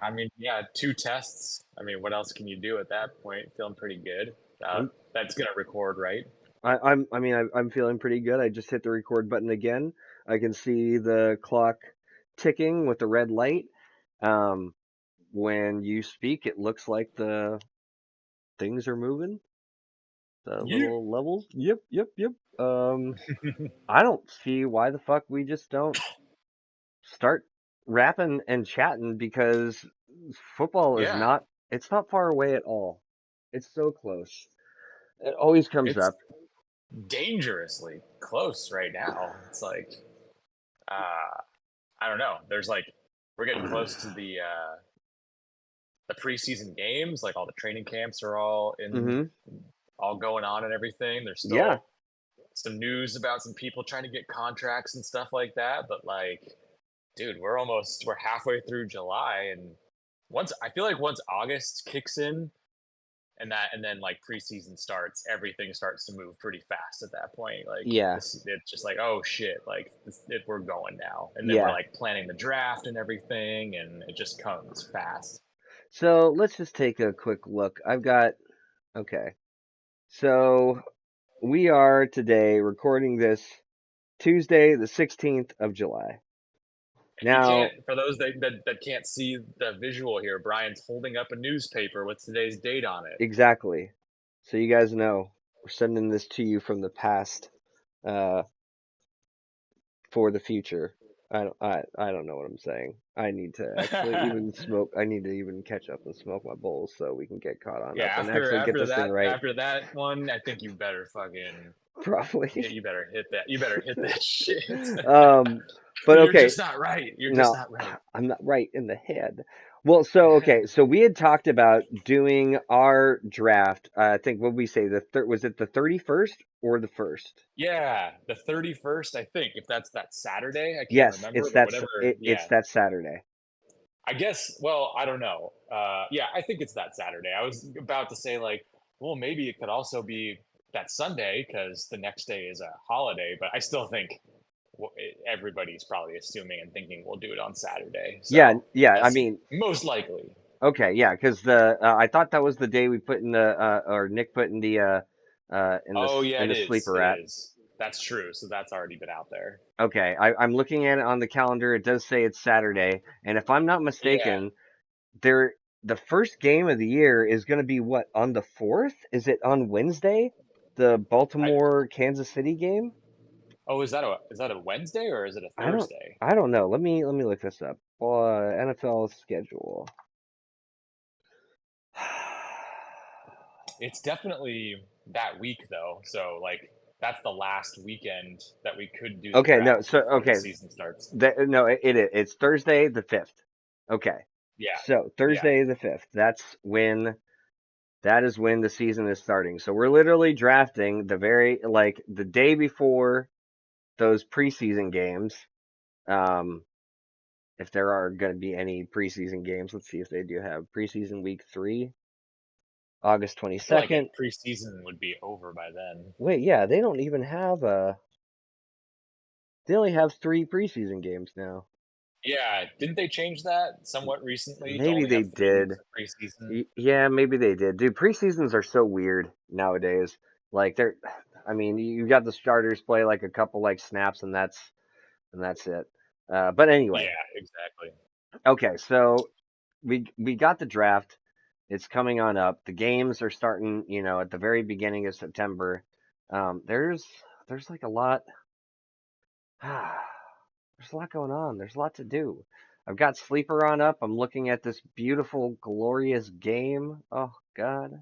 I mean, yeah, two tests. I mean, what else can you do at that point? Feeling pretty good. I'm That's gonna record, right? I'm feeling pretty good. I just hit the record button again. I can see the clock ticking with the red light. Um, when you speak, it looks like the things are moving. The Yeah. little levels. Yep, yep, yep. I don't see why the fuck we just don't start rapping and chatting because football is Yeah, not, it's not far away at all. It's so close. It always comes it's up. dangerously close right now. It's like, uh, I don't know. There's like, we're getting close to the preseason games. Like all the training camps are Hmm. all going on and everything. There's Yeah. still some news about some people trying to get contracts and stuff like that. But like, dude, we're halfway through July, and once I feel like once August kicks in and then like preseason starts, everything starts to move pretty fast at that point. Like Yeah. this, it's just like, oh shit, like we're going now, and then we're Yeah. like planning the draft and everything, and it just comes fast. So let's just take a quick look. Okay. So we are today recording this Tuesday, the 16th of July. If you can't, Now, for those that can't see the visual here, Brian's holding up a newspaper with today's date on it. exactly. So you guys know we're sending this to you from the past, uh, for the future. I don't know what I'm saying. I need to actually even smoke. I need to even catch up and smoke my bowls so we can get caught on Yeah, up and actually get this thing right. after that one, I think you better fucking Probably. you better hit that. You better hit that shit. um, but You're okay. just not right. You're just No, not right. I'm not right in the head. Well, so okay, so we had talked about doing our draft. I think what we say was it the 31st or the first? Yeah, the 31st, I think. If that's that Saturday, I can't Yes, remember, but whatever. it's Yeah, that Saturday. I guess. Well, I don't know. Yeah, I think it's that Saturday. I was about to say like, well, maybe it could also be that Sunday because the next day is a holiday. But I still think everybody's probably assuming and thinking we'll do it on Saturday. Yeah, So yeah. I that's mean, most likely. okay, yeah, because the I thought that was the day we put in the or Nick put in the Oh yeah, in it the is. sleeper It app. is. That's true. So that's already been out there. Okay, I'm looking at it on the calendar. It does say it's Saturday, and if I'm not Yeah. mistaken, there the first game of the year is going to be what, on the 4th? Is it on Wednesday? The I Baltimore Kansas City game? oh is that a Wednesday or is it a I don't Thursday? I don't know. Let me look this up. NFL schedule. It's definitely that week though. So like that's the last weekend that we could do the Okay, no. draft So before the okay, season starts. no, it's Thursday the 5th. Okay. Yeah. So Yeah. Thursday the 5th. That is when the season is starting. So we're literally drafting the very like the day before those preseason games. Um, if there are going to be any preseason games. Let's see if they do have preseason week 3, August I feel like 22nd. preseason would be over by then. Wait, yeah, they don't even have they only have 3 preseason games now. Yeah, didn't they change that somewhat recently to Maybe only they have 3 weeks did. of preseason? Yeah, maybe they did. Dude, preseasons are so weird nowadays. Like I mean, you got the starters play like a couple like snaps and that's it. But anyway, Yeah, exactly. okay, so we got the draft. It's coming on up. The games are starting, at the very beginning of September. There's like a lot. There's a lot going on. There's a lot to do. I've got Sleeper on up. I'm looking at this beautiful, glorious game. Oh God,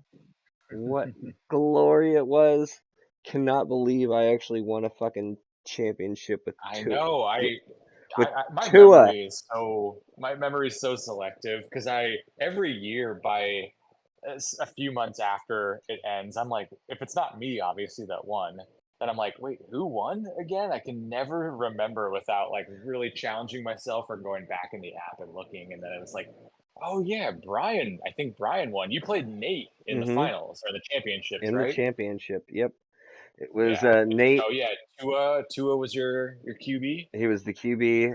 what glory it was! Cannot believe I actually won a fucking championship with I two know. with, with My Tua. memory is so selective because I every year by a few months after it ends, I'm like, if it's not me, obviously that won. Then I'm like, wait, who won again? I can never remember without like really challenging myself or going back in the app and looking. And then it was like, oh yeah, Brian. I think Brian won. You played Nate in the Hmm. finals or the championships, In the right? championship. Yep, it was Yeah. Nate. So yeah, Tua was your QB. He was the QB.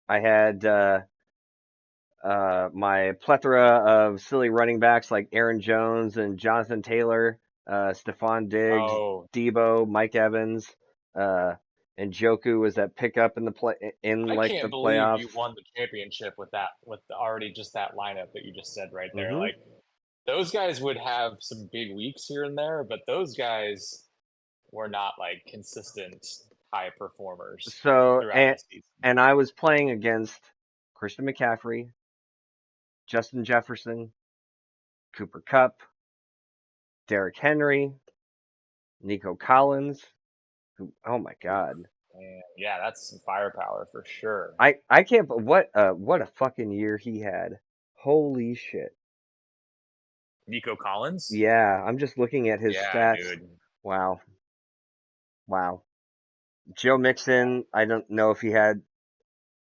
I had my plethora of silly running backs like Aaron Jones and Jonathan Taylor, Stephon Diggs, Oh, Debo, Mike Evans, uh, and Joku was that pickup in the play in I like the can't believe playoffs. you won the championship with that, with already just that lineup that you just said right there. Hmm. Like those guys would have some big weeks here and there, but those guys were not like consistent high performers So throughout the season. and I was playing against Christian McCaffrey, Justin Jefferson, Cooper Kupp, Derrick Henry, Nico Collins. Who, oh my Oof, God. man. Yeah, that's some firepower for sure. I can't. What a fucking year he had. Holy shit. Nico Collins? Yeah, I'm just looking at his Yeah, stats. dude. Wow, wow. Joe Yeah. Mixon. I don't know if he had.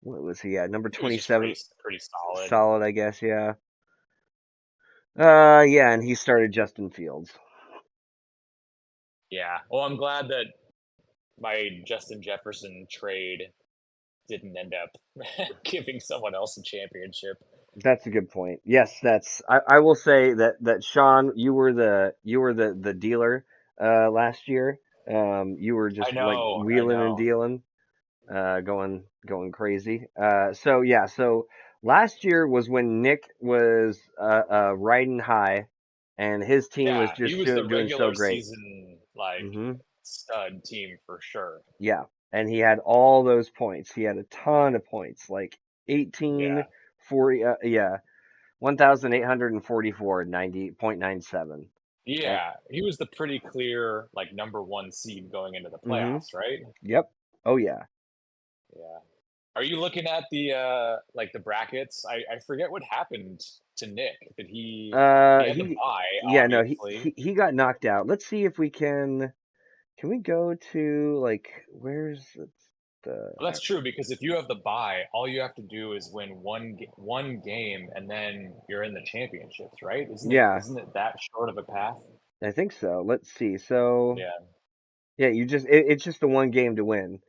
What was he at? Number He was just 27. pretty solid. Solid, I guess. Yeah. Yeah, and he started Justin Fields. Yeah. Well, I'm glad that my Justin Jefferson trade didn't end up giving someone else a championship. That's a good point. Yes, that's. I will say that Sean, you were the dealer last year. You were I just like know, I wheeling and know. dealing. Going crazy. So yeah, so last year was when Nick was riding high, and his team was Yeah, he just was the doing so regular great. season like Hmm. stud team for sure. Yeah, and he had all those points. He had a ton of points, like 18, Yeah. 40, yeah, 1,844, 90.97. And Yeah, he was the pretty clear like number one seed going into the mm-hmm. playoffs, right? Yep. Oh yeah. Yeah. Are you looking at the like the brackets? I forget what happened to Nick. Did he had the He, bye, yeah, no, obviously. he got knocked out. Let's see if we can we go to like where's the Well, that's true because if you have the bye, all you have to do is win one game and then you're in the championships, right? yeah, Isn't it that short of a path? I think so. Let's see. So Yeah. yeah, it's just the one game to win.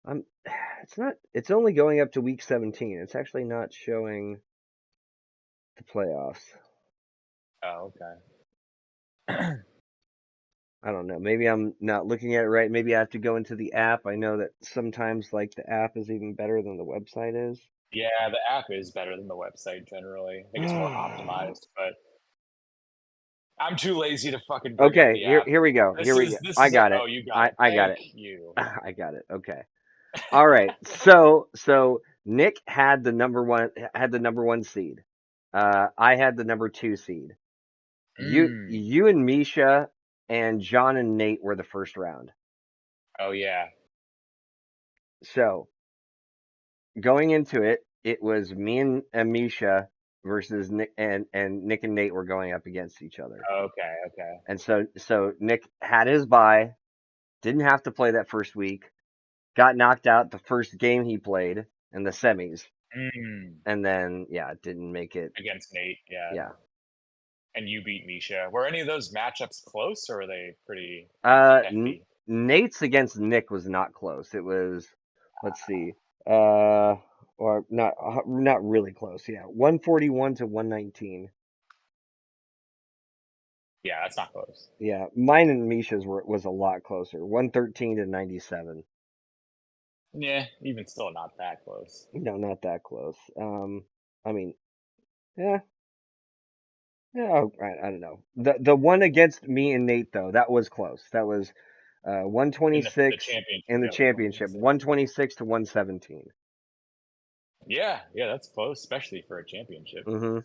I'm it's not it's only going up to week 17. It's actually not showing the playoffs. Oh, okay. I don't know. Maybe I'm not looking at it right. Maybe I have to go into the app. I know that sometimes like the app is even better than the website is. Yeah, the app is better than the website generally. I think it's more optimized, but I'm too lazy to fucking bring up Okay, the here app. here we go. Here we go. This I is a got oh, it. you got I it. I got Thank it. you. I got it. Okay. All right. So Nick had the number one seed. I had the number two seed. Mm. You and Misha and John and Nate were the first round. Oh yeah. So going into it, it was me and Misha versus Nick and Nick and Nate were going up against each other. Okay, okay. And so Nick had his bye, didn't have to play that first week, got knocked out the first game he played in the semis, Mm. and then yeah, didn't make it. Against Nate, yeah. Yeah. And you beat Misha. Were any of those matchups close or are they pretty hefty? Nate's against Nick was not close. It was, let's see, uh, or not really close. Yeah, 141 to 119. Yeah, that's not close. Yeah, mine and Misha's was a lot closer. 113 to 97. Yeah, even still not that close. No, not that close. I mean, yeah, yeah. Oh, I don't know. The one against me and Nate though, that was close. That was In the 126 championship, in the yeah, the championship, 126. 126 to 117. Yeah, yeah, that's close, especially for a championship. Hmm.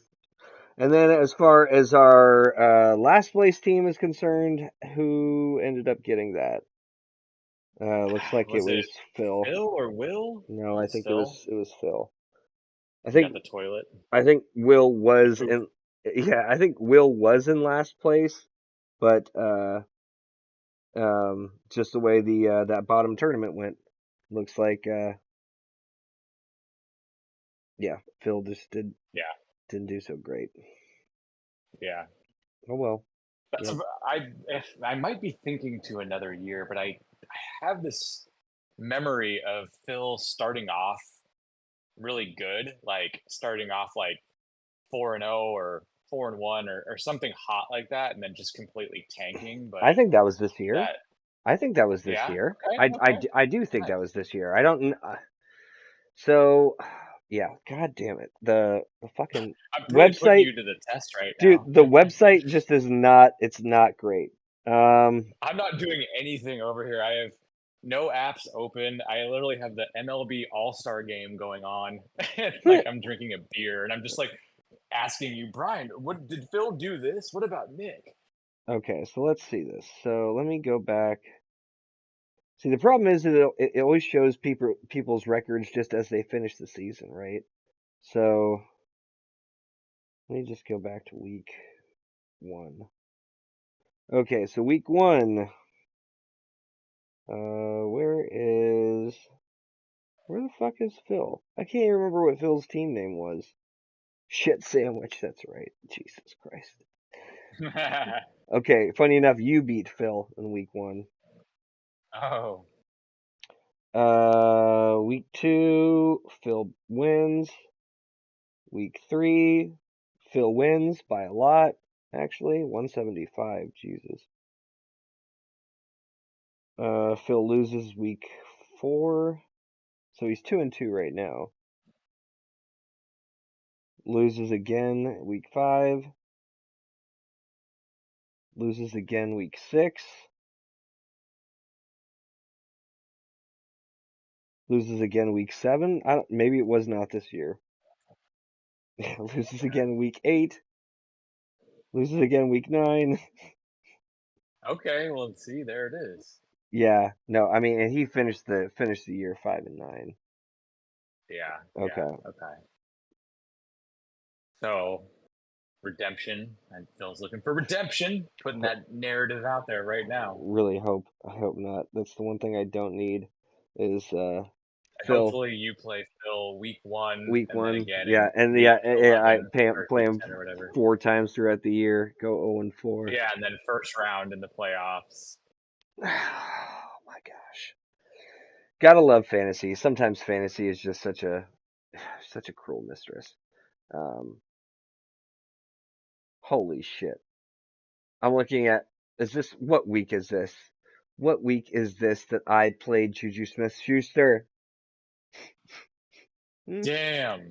And then as far as our last place team is concerned, who ended up getting that? Looks like it Was it was Phil. Phil or Will? No, It I was think Phil. it was Phil. I He got think the toilet, I think Will the was poop. in yeah, I think Will was in last place, but just the way the that bottom tournament went, looks like yeah, Phil just Yeah, didn't do so great. yeah. Oh well. That's Yep. if I might be thinking to another year, but I have this memory of Phil starting off really good, like starting off like 4-0 or 4-1 or something hot like that, and then just completely tanking. I But think that was this year. that, I think that was this yeah, year. okay, okay, I do think that nice. was this year. I don't. So, yeah. God damn it. The fucking I'm really putting website, you to the test right dude. now. The website just is not. It's not great. I'm not doing anything over here. I have no apps open. I literally have the MLB All Star Game going on, and like I'm drinking a beer, and I'm just like asking you, Brian, what did Phil do this? What about Nick? Okay, so let's see this. So let me go back. See, the problem is that it always shows people's records just as they finish the season, right? So let me just go back to week 1. Okay, so week 1. Where the fuck is Phil? I can't even remember what Phil's team name was. Shit sandwich. That's right. Jesus Christ. Okay, funny enough, you beat Phil in week 1. Oh, Week 2, Phil wins. Week 3, Phil wins by a lot. Actually, 175. Jesus. Phil loses week 4, so he's 2-2 right now. Loses again week 5. Loses again week 6. Loses again week 7. Maybe it was not this year. Loses again week 8. Loses again week 9. okay. Well, see, there it is. Yeah, no, I mean, and he finished the year 5-9. Yeah, yeah, Okay, okay. So redemption, and Phil's looking for redemption, putting Ho- that narrative out there right now. really I hope not. That's the one thing I don't need is And Phil hopefully you play Phil week 1 week and then 1. again Yeah, in and week yeah, I 11 or play week him 10 or whatever. 4 times throughout the year. Go 0-4. Yeah, and then first round in the playoffs. Oh my gosh. Gotta love fantasy. Sometimes fantasy is just such a cruel mistress. Um, Holy shit. I'm looking at, what week is this? What week is this that I played Juju Smith-Schuster? Hmm? Damn.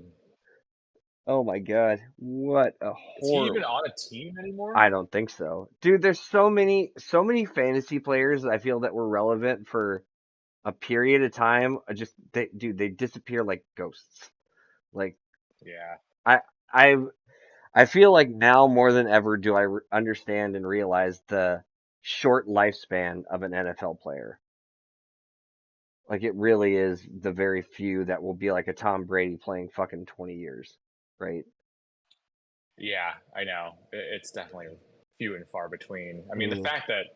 Oh my god. What a Is he even horrible. on a team anymore? I don't think so. Dude, there's so many fantasy players that I feel that were relevant for a period of time. They disappear like ghosts. Like, Yeah. I, I, I feel like now more than ever do I understand and realize the short lifespan of an NFL player. Like, it really is the very few that will be like a Tom Brady playing fucking 20 years, right? Yeah, I know. It's definitely few and far between. I mean, the Mm, fact that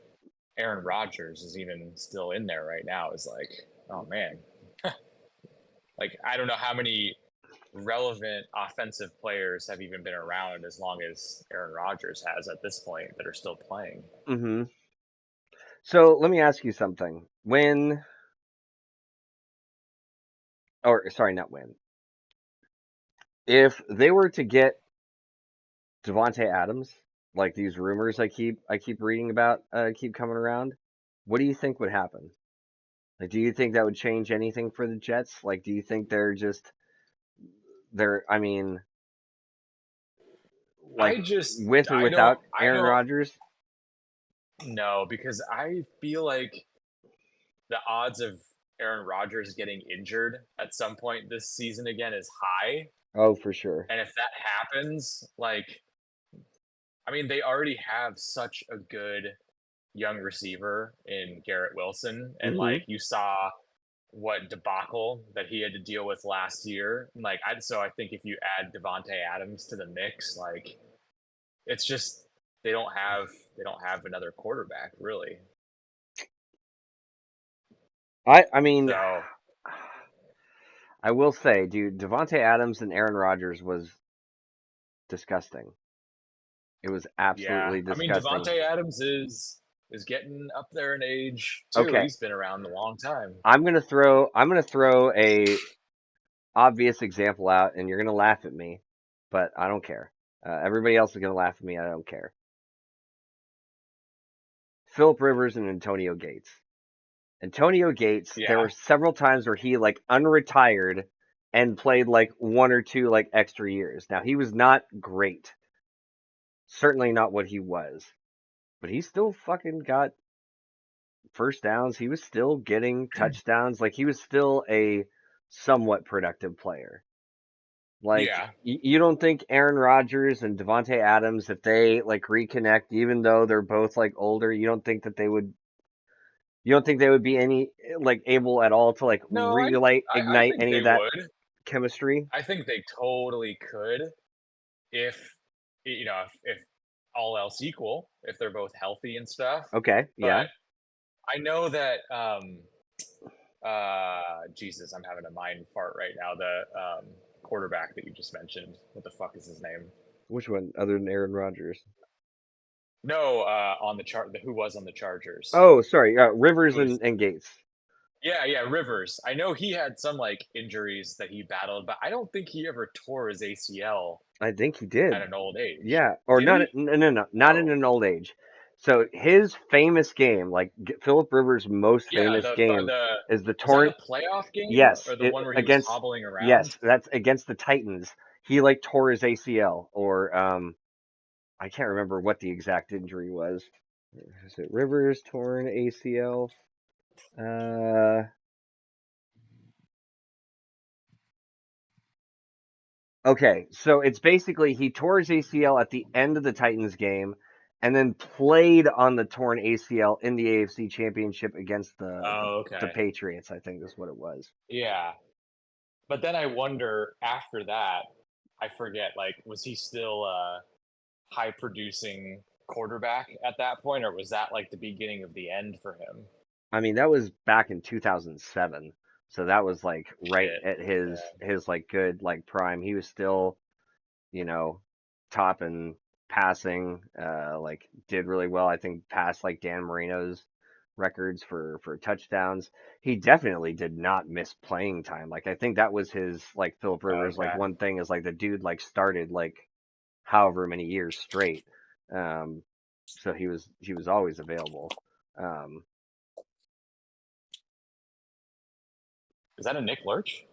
Aaron Rodgers is even still in there right now is like, oh man. Like, I don't know how many relevant offensive players have even been around as long as Aaron Rodgers has at this point that are still playing. hmm So let me ask you something. Or sorry, not when. If they were to get Devonte Adams, like these rumors I keep reading about, keep coming around, what do you think would happen? Like, do you think that would change anything for the Jets? Like, do you think I mean, like I just, with or I without Aaron don't Rodgers? know because I feel like the odds of Aaron Rodgers getting injured at some point this season again is high. Oh, for sure. And if that happens, like, I mean, they already have such a good young receiver in Garrett Wilson. And, hmm like, you saw what debacle that he had to deal with last year. Like, so I think if you add Devonte Adams to the mix, like, it's just they don't have another quarterback really. I mean, So I will say, dude, Devonte Adams and Aaron Rodgers was disgusting. It was yeah, absolutely I mean disgusting. Devonte Adams is getting up there in age too. Okay, He's been around a long time. I'm gonna throw obvious example out, and you're gonna laugh at me, but I don't care. Everybody else is gonna laugh at me. I don't care. Philip Rivers and Antonio Gates. Antonio Gates, there were Yeah. several times where he like unretired and played like one or two like extra years. Now he was not great. Certainly not what he was. But he still fucking got first downs. He was still getting touchdowns. Like he was still a somewhat productive player. Like Yeah. you don't think Aaron Rodgers and Devontae Adams, if they like reconnect, even though they're both like older, you don't think they would be any like able at all to like No, relight I ignite think any they of that would. chemistry? I think they totally could if if all else equal, if they're both healthy and stuff. Okay, But yeah. I know that Jesus, I'm having a mind fart right now. The quarterback that you just mentioned. What the fuck is his name? Which one other than Aaron Rodgers? No, on the chart, who was on the Chargers? Oh, sorry, Rivers Who was? and Gates. Yeah, Rivers. I know he had some like injuries that he battled, but I don't think he ever tore his ACL I think he at did. an old age. Yeah, or Did not. he? No, not in Oh, an old age. So his famous game, like Philip Rivers' most yeah. famous game, is the Was that torn. a playoff game Yes, or the one where he was against. hobbling around? Yes, that's against the Titans. He like tore his ACL, or I can't remember what the exact injury was. Is it Rivers torn ACL? Uh, okay, so it's basically he tore his ACL at the end of the Titans game, and then played on the torn ACL in the AFC Championship against Oh, the okay. Patriots. I think is what it was. Yeah. But then I wonder after that, I forget, like, was he still a high producing quarterback at that point, or was that like the beginning of the end for him? I mean, that was back in 2007, so that was like right Shit. at Yeah. his like good like prime. He was still, you know, top and passing, like did really well. I think passed like Dan Marino's records for touchdowns. He definitely did not miss playing time. Like I think that was his like Philip Rivers like Okay. one thing is like the dude like started like however many years straight. Um so he was always available. Um Is that a Nick Lurch?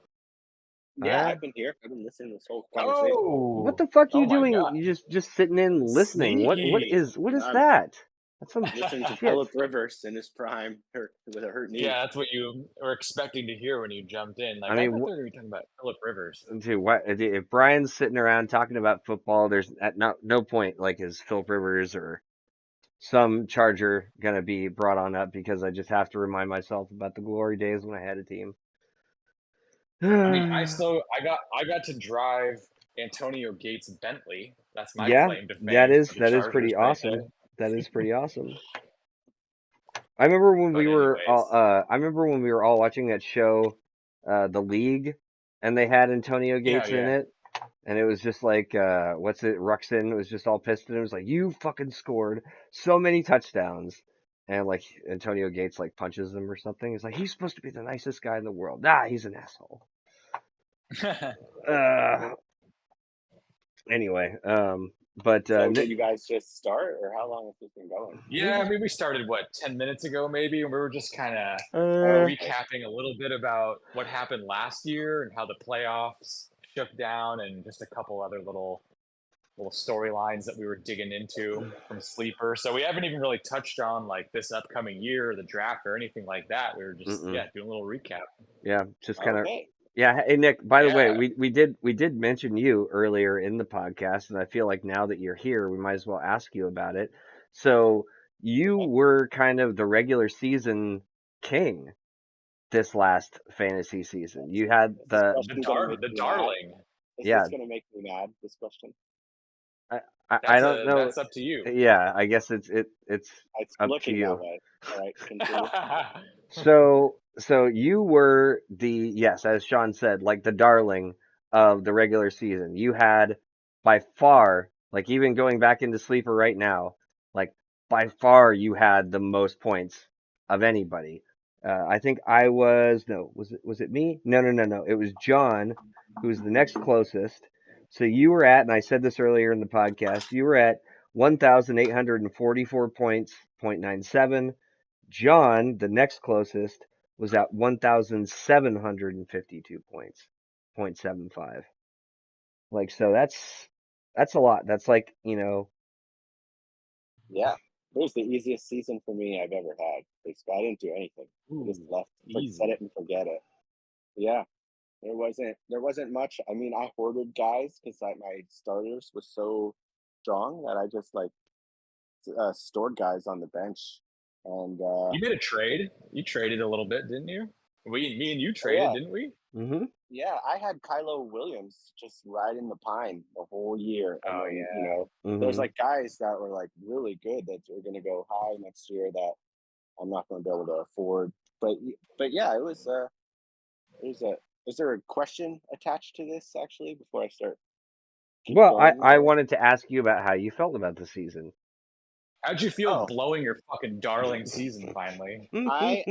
Yeah, uh I've been here. I've been listening to this whole conversation. what Oh, the fuck oh you my doing? god. You just sitting in listening. Sneaky. What is I'm that? That's some listening to shit. Philip Rivers in his prime with a hurt knee. Yeah, that's what you were expecting to hear when you jumped in. I Like, I mean, thought they were going to be talking about Philip Rivers. dude, what if Brian's sitting around talking about football? There's at no point like is Philip Rivers or some Charger gonna be brought on up because I just have to remind myself about the glory days when I had a team. I mean, I got to drive Antonio Gates Bentley. That's my Yeah, claim to fame for the that is Chargers pretty right awesome. there. That is pretty awesome. I remember when we But were all, anyways, I remember when we were all watching that show, The League, and they had Antonio yeah, Gates in yeah. it, and it was just like, what's it? Ruxin was just all pissed at him. It was like, you fucking scored so many touchdowns, and like Antonio Gates like punches him or something. He's like, he's supposed to be the nicest guy in the world. Nah, he's an asshole. Uh, anyway, but So did you guys just start, or how long has this been going? Yeah, I mean, we started what 10 minutes ago, maybe, and we were just kind of Oh, okay. recapping a little bit about what happened last year and how the playoffs shook down, and just a couple other little storylines that we were digging into from Sleeper. So we haven't even really touched on like this upcoming year or the draft or anything like that. We were just mm-mm. doing a little recap. Yeah, just kind of. Okay. Yeah, hey Nick, by the way, Yeah. we did mention you earlier in the podcast, and I feel like now that you're here, we might as well ask you about it. So you Okay. were kind of the regular season king this last fantasy season. You had Is this The question gonna make the me mad? darling. Is yeah, this gonna make me mad? This question. I, I That's don't a know. that's up to you. Yeah, I guess it's It's up to looking that you. way. All right, continue. So you were the, yes, as Sean said, like the darling of the regular season. You had by far, like even going back into sleeper right now, like by far you had the most points of anybody. I think I was no, was it me? No. It was John who was the next closest. So you were at, and I said this earlier in the podcast, you were at 1,844 points, 0.97. John, the next closest, was at 1,752 points, 0.75. Like, so that's a lot. That's like, Yeah, it was the easiest season for me I've ever had. Basically, I didn't do anything. I just Ooh, left, set easy. it and forget it. Yeah, there wasn't much. I mean, I hoarded guys because my starters was so strong that I just like stored guys on the bench. And You made a trade. You traded a little bit, didn't you? Me and you oh traded, yeah, didn't we? hmm yeah, I had Kylo Williams just riding the pine the whole year, and Oh then yeah. there's hmm like guys that were like really good that are going to go high next year that I'm not going to be able to afford. But yeah, it was. There's a is there a question attached to this actually before I start keep Well, I, going I here? wanted to ask you about how you felt about the season. How'd you feel Oh, blowing your fucking darling season finally? I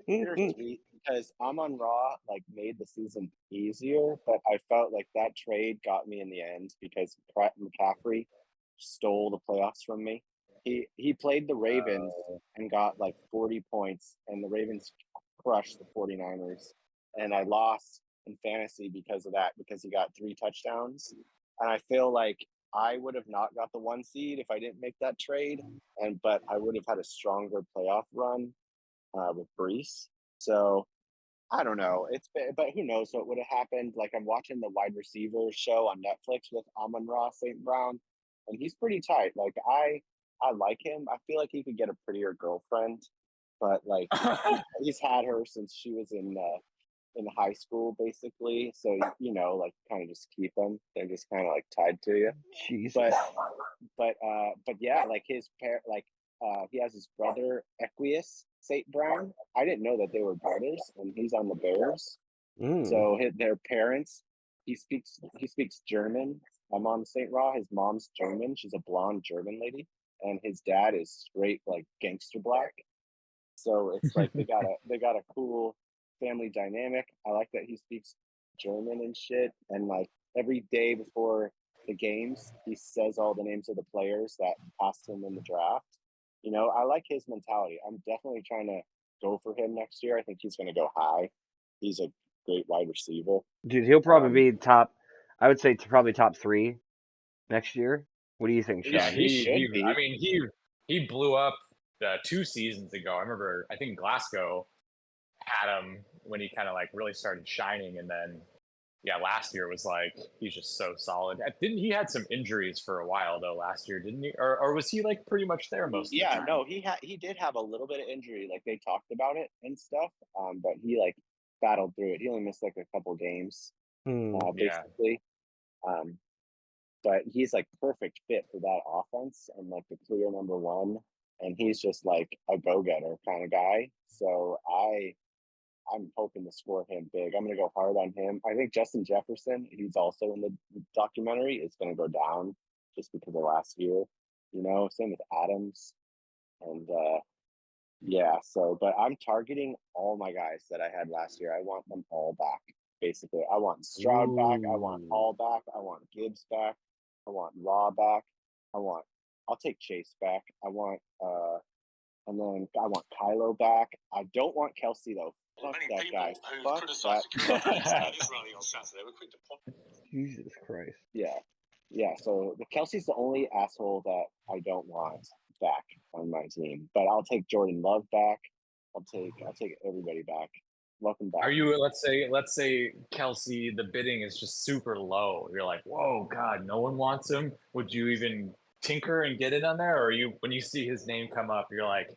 bittersweet because Amon Ra like made the season easier, but I felt like that trade got me in the end because Pratt McCaffrey stole the playoffs from me. He played the Ravens Uh, and got like 40 points, and the Ravens crushed the 49ers. And I lost in fantasy because of that, because he got 3 touchdowns. And I feel like I would have not got the 1 seed if I didn't make that trade, but I would have had a stronger playoff run with Brees. So I don't know. But who knows what would have happened? Like I'm watching the wide receiver show on Netflix with Amon Ross St. Brown, and he's pretty tight. Like I like him. I feel like he could get a prettier girlfriend, but like he's had her since she was in high school, basically. So like kind of just keep them. They're just kind of like tied to you. Jesus. But but yeah, like his like he has his brother Equius St. Brown. I didn't know that they were brothers, and he's on the Bears. Mm. So their parents, he speaks German. My mom St. Ra, his mom's German. She's a blonde German lady, and his dad is straight like gangster black. So it's like they got a cool family dynamic. I like that he speaks German and shit. And like every day before the games, he says all the names of the players that passed him in the draft. I like his mentality. I'm definitely trying to go for him next year. I think he's going to go high. He's a great wide receiver. Dude, he'll probably Um, be top, I would say probably top three next year. What do you think, yeah, he's Sean? he he. should I be. mean, he blew up 2 seasons ago. I remember. I think Glasgow had him when he kind of like really started shining, and then yeah, last year was like he's just so solid. Didn't he had some injuries for a while though last year? Didn't he? Or was he like pretty much there most of the Yeah, time? no, he did have a little bit of injury. Like they talked about it and stuff. But he like battled through it. He only missed like a couple games, Hmm. Yeah. basically. Um, but he's like perfect fit for that offense and like the clear number one. And he's just like a go getter kind of guy. So I'm hoping to score him big. I'm gonna go hard on him. I think Justin Jefferson, he's also in the documentary, is gonna go down just because of last year. Same with Adams. And yeah, so but I'm targeting all my guys that I had last year. I want them all back. Basically, I want Stroud back. I want Ooh. Hall back. I want Gibbs back. I want Law back. I want. I'll take Chase back. And then I want Kylo back. I don't want Kelsey though. Fuck that guy. Fuck that fucking guy. Jesus Christ. Yeah, yeah. So the Kelsey's the only asshole that I don't want back on my team. But I'll take Jordan Love back. I'll take everybody back. Welcome Are back. you let's say Kelsey, the bidding is just super low. You're like, whoa, God, no one wants him. Would you even tinker and get it on there, or are you when you see his name come up, you're like,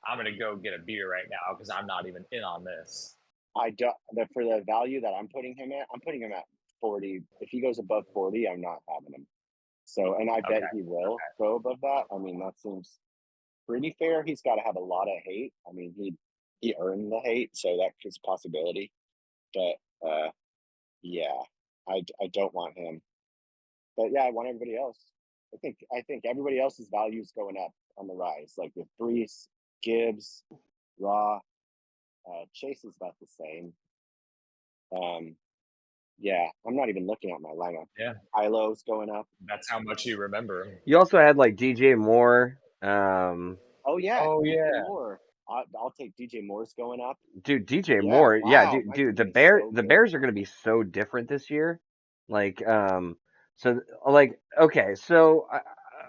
I'm gonna go get a beer right now because I'm not even in on this. I do for the value that I'm putting him at. I'm putting him at 40. If he goes above 40, I'm not having him. So, and I bet Okay, he will go above that. I mean, that seems pretty fair. He's got to have a lot of hate. I mean, he earned the hate, so that's a possibility. But yeah, I don't want him. But yeah, I want everybody else. I think everybody else's value is going up on the rise, like with Brees, Gibbs, Raw, Chase is about the same. Yeah, I'm not even looking at my lineup. Yeah, Kylo's going up. that's how much you remember. You also had like DJ Moore. Oh yeah, Oh DJ yeah. Moore. I'll take DJ Moore's going up. Dude, DJ Yeah, Moore. Yeah, wow, dude, my dude. The team is so the good. Bears are gonna be so different this year. Like, so like, okay, so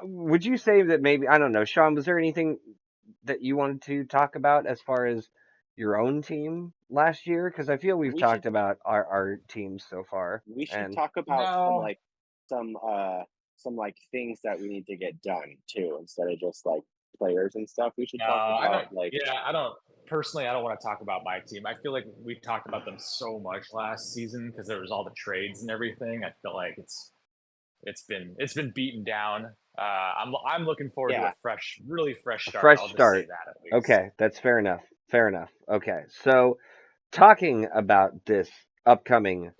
would you say that maybe I don't know, Sean? Was there anything that you wanted to talk about as far as your own team last year? Because I feel we've We should talked about our teams so far, we should and talk about No, some some like things that we need to get done too, instead of just like players and stuff. We should no, talk I about don't. like Yeah, I don't. Personally, I don't want to talk about my team. I feel like we talked about them so much last season because there was all the trades and everything. I feel like it's been beaten down. I'm looking forward to yeah. a fresh, really fresh a start. fresh I'll just say start. that at least. Okay, that's fair enough. Fair enough. Okay, so talking about this upcoming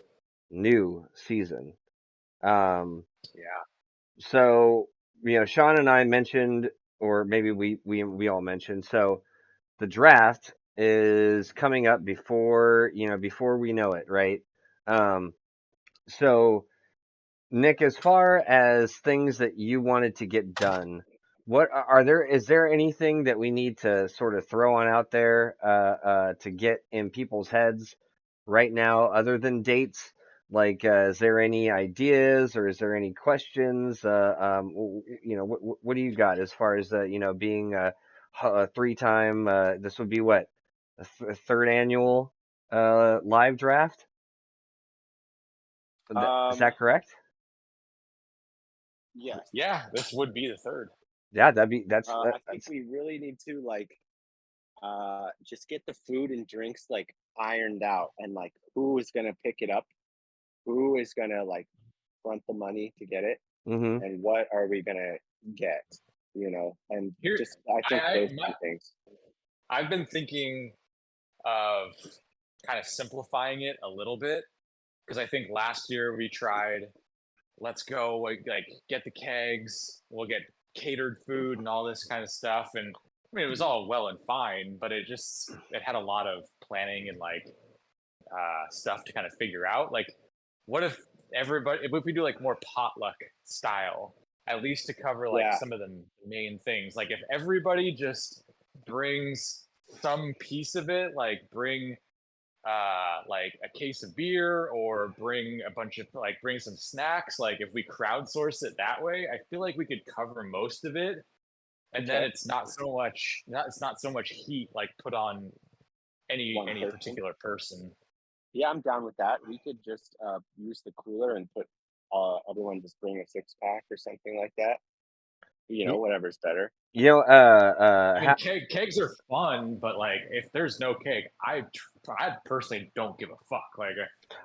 new season. Um, Yeah. so Sean and I mentioned, or maybe we all mentioned. So the draft is coming up before we know it, right? Um, so Nick, as far as things that you wanted to get done, what are there? Is there anything that we need to sort of throw on out there to get in people's heads right now, other than dates? Like, is there any ideas or is there any questions? What do you got as far as being a three-time? This would be what a third annual live draft. Is Um, that correct? yes. Yeah, this would be the third. Yeah, that'd be I think that's we really need to like just get the food and drinks like ironed out, and like who is gonna pick it up, who is gonna like front the money to get it, hmm and what are we gonna get, and Here, just I think those two things. I've been thinking of kind of simplifying it a little bit because I think last year we tried, let's go like get the kegs, we'll get catered food and all this kind of stuff, and I mean it was all well and fine, but it had a lot of planning and like stuff to kind of figure out. Like, what if we do like more potluck style, at least to cover like Yeah, some of the main things. Like if everybody just brings some piece of it, like a case of beer or bring some snacks, like if we crowdsource it that way, I feel like we could cover most of it, and then okay, it's not so much heat like put on one any person. particular person. Yeah, I'm down with that. We could just use the cooler and put everyone just bring a 6 pack or something like that. Whatever's better. you know I mean, kegs are fun, but like if there's no keg, I personally don't give a fuck. Like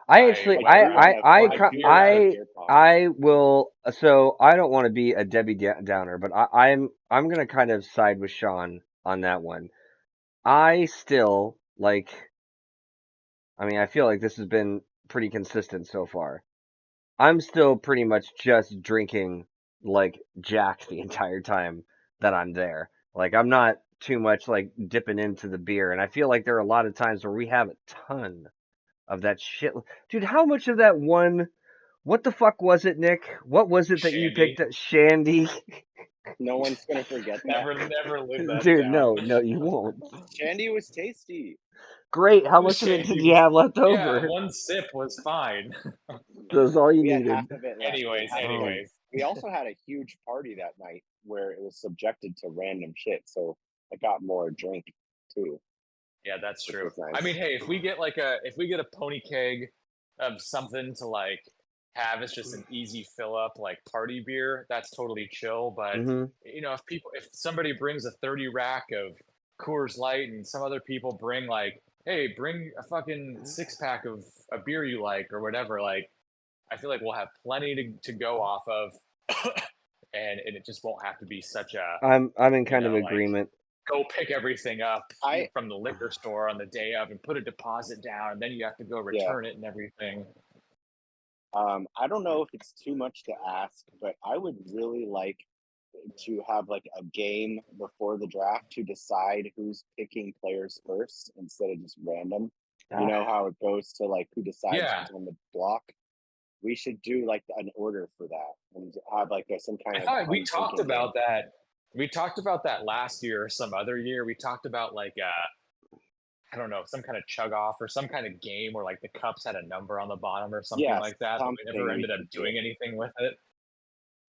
I I actually Like whatever beer, I like my beer beer. at a I beer pong. I will. So I don't want to be a Debbie Downer, but I'm gonna kind of side with Sean on that one. I still like. I mean, I feel like this has been pretty consistent so far. I'm still pretty much just drinking like Jack the entire time that I'm there. Like I'm not too much like dipping into the beer, and I feel like there are a lot of times where we have a ton of that shit. Dude, how much of that one? What the fuck was it, Nick? What was it that you picked Shandy. up? Shandy? No one's gonna forget that. Never live that Dude, down. no, you won't. Shandy was tasty. Great. How The much of it did shandy you was, have left yeah, over? one sip was fine. That was all you We had half needed. of it left. We had anyways, half of it. Oh, anyways, We also had a huge party that night where it was subjected to random shit, so I got more drink too, yeah, that's which true. was I mean, nice. hey, if we get a pony keg of something to like have as just an easy fill up like party beer, that's totally chill. But mm-hmm. if somebody brings a 30 rack of Coors Light and some other people bring like, hey, bring a fucking 6 pack of a beer you like or whatever, like I feel like we'll have plenty to go off of, and it just won't have to be such a I'm in kind of like agreement. go pick everything up I from the liquor store on the day of and put a deposit down, and then you have to go Yeah. return it and everything. I don't know if it's too much to ask, but I would really like to have like a game before the draft to decide who's picking players first instead of just random. You know how it goes to like who decides Yeah, who's on the block. We should do like an order for that and have like some kind I of thought we fun talked thinking game. about that. We talked about that last year or some other year. We talked about like I don't know, some kind of chug off or some kind of game where like the cups had a number on the bottom or something Yeah, like that, but we never something we ended up could do. doing anything with it.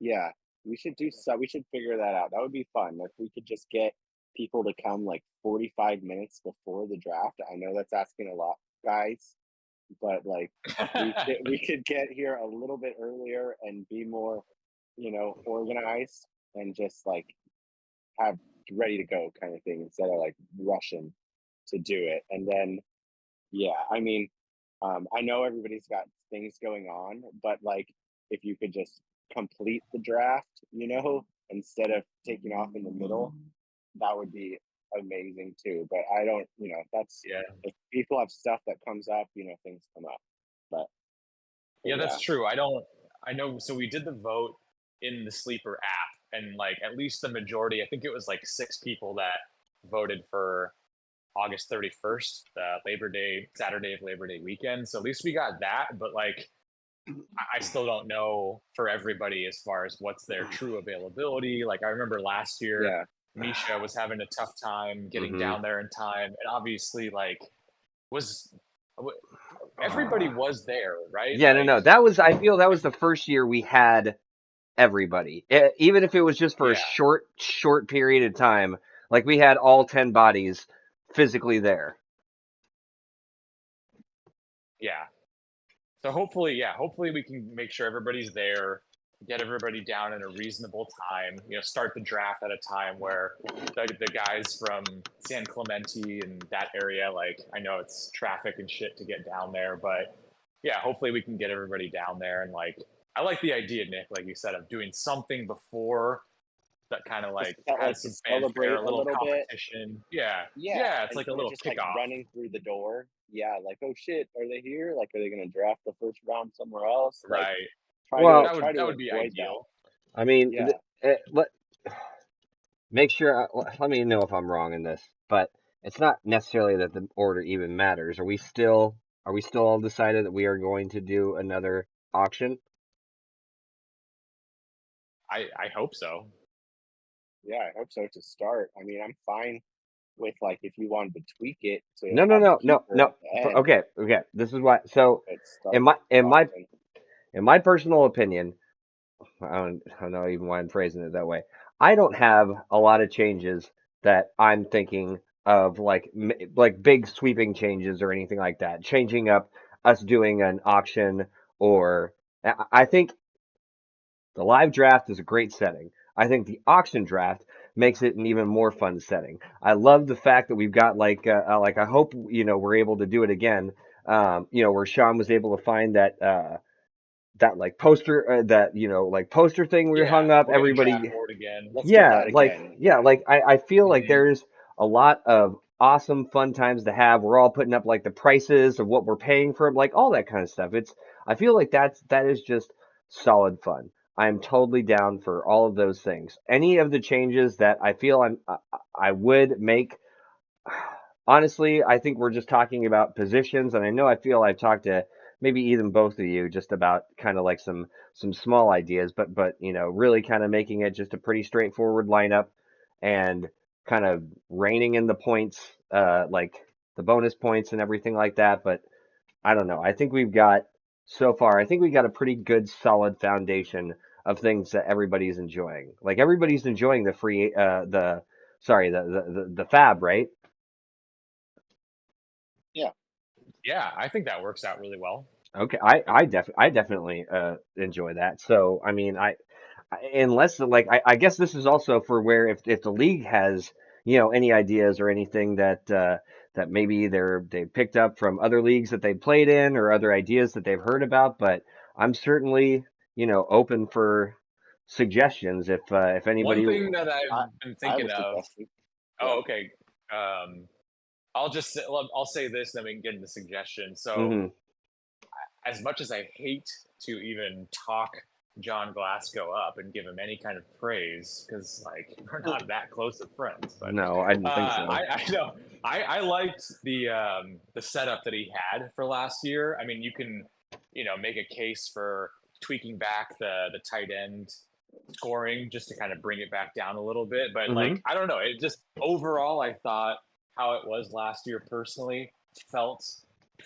Yeah, we should do so. We should figure that out. That would be fun. If we could just get people to come like 45 minutes before the draft. I know that's asking a lot, guys, but like we could get here a little bit earlier and be more, organized and just like have ready to go kind of thing instead of like rushing to do it. And then yeah, I mean, I know everybody's got things going on, but like if you could just complete the draft, instead of taking off in the middle, that would be amazing too. But I don't, that's Yeah. if people have stuff that comes up, things come up. But Yeah, yeah, that's true. I know so we did the vote in the sleeper app and like at least the majority, I think it was like 6 people that voted for August 31st, the Labor Day, Saturday of Labor Day weekend. So at least we got that, but like I still don't know for everybody as far as what's their true availability. Like I remember last year, yeah, Misha was having a tough time getting Mm-hmm. down there in time, and obviously like was everybody was there, right? Yeah, Like no. I feel that was the first year we had everybody. Even if it was just for a yeah, short period of time, like we had all 10 bodies physically there. yeah. So hopefully, yeah, hopefully we can make sure everybody's there, get everybody down in a reasonable time. Start the draft at a time where the guys from San Clemente and that area, like I know it's traffic and shit to get down there, but yeah, hopefully we can get everybody down there and like I like the idea, Nick, like you said, of doing something before that kind of just like like has to some fanfare, celebrate a a little little bit. competition. Yeah, Yeah, yeah, it's like a instead of little just like kickoff. running through the door. Yeah, like, oh shit, are they here? Like, are they gonna draft the first round somewhere else? Like, Right. try to Well, try That to would be avoid that. ideal. I mean, Yeah. make sure. Let me know if I'm wrong in this, but it's not necessarily that the order even matters. Are we still all decided that we are going to do another auction? I hope so. Yeah, I hope so to start. I mean, I'm fine with like if you wanted to tweak it to No, no, have a no, no, keeper no. at the end, Okay, okay. This is why. So, but in start my the in my auction. in my personal opinion, I don't know even why I'm phrasing it that way. I don't have a lot of changes that I'm thinking of, like big sweeping changes or anything like that. Changing up us doing an auction, or I think the live draft is a great setting. I think the auction draft makes it an even more fun setting. I love the fact that we've got like I hope we're able to do it again. Where Sean was able to find that like poster that like poster thing we Yeah, hung up. we'll get a draft Everybody, board again. Let's get yeah, that again. Yeah. like I feel like Hmm. there's a lot of awesome fun times to have. We're all putting up like the prices of what we're paying for, like all that kind of stuff. I feel like that is just solid fun. I'm totally down for all of those things. Any of the changes that I feel I would make, honestly, I think we're just talking about positions, and I feel I've talked to maybe even both of you just about kind of like some small ideas, but really kind of making it just a pretty straightforward lineup and kind of reining in the points, like the bonus points and everything like that. But I don't know. I think we've got so far. I think we got a pretty good, solid foundation of things that everybody's enjoying. Like everybody's enjoying the free, the sorry, the fab, right? Yeah. Yeah, I think that works out really well. Okay, I definitely enjoy that. So I mean, unless like I guess this is also for where if the league has any ideas or anything that maybe they picked up from other leagues that they played in or other ideas that they've heard about. But I'm certainly open for suggestions if One anybody. thing that I I've been I have a thinking of. suggestion. Yeah. Oh, okay. Um, I'll say this, then we can get into suggestions. So Hmm. as much as I hate to even talk John Glasgow up and give him any kind of praise because like we're not that close of friends. But No, I didn't think so. I know I liked the setup that he had for last year. I mean, you can make a case for tweaking back the tight end scoring just to kind of bring it back down a little bit. But Hmm. like I don't know, it just overall I thought how it was last year personally felt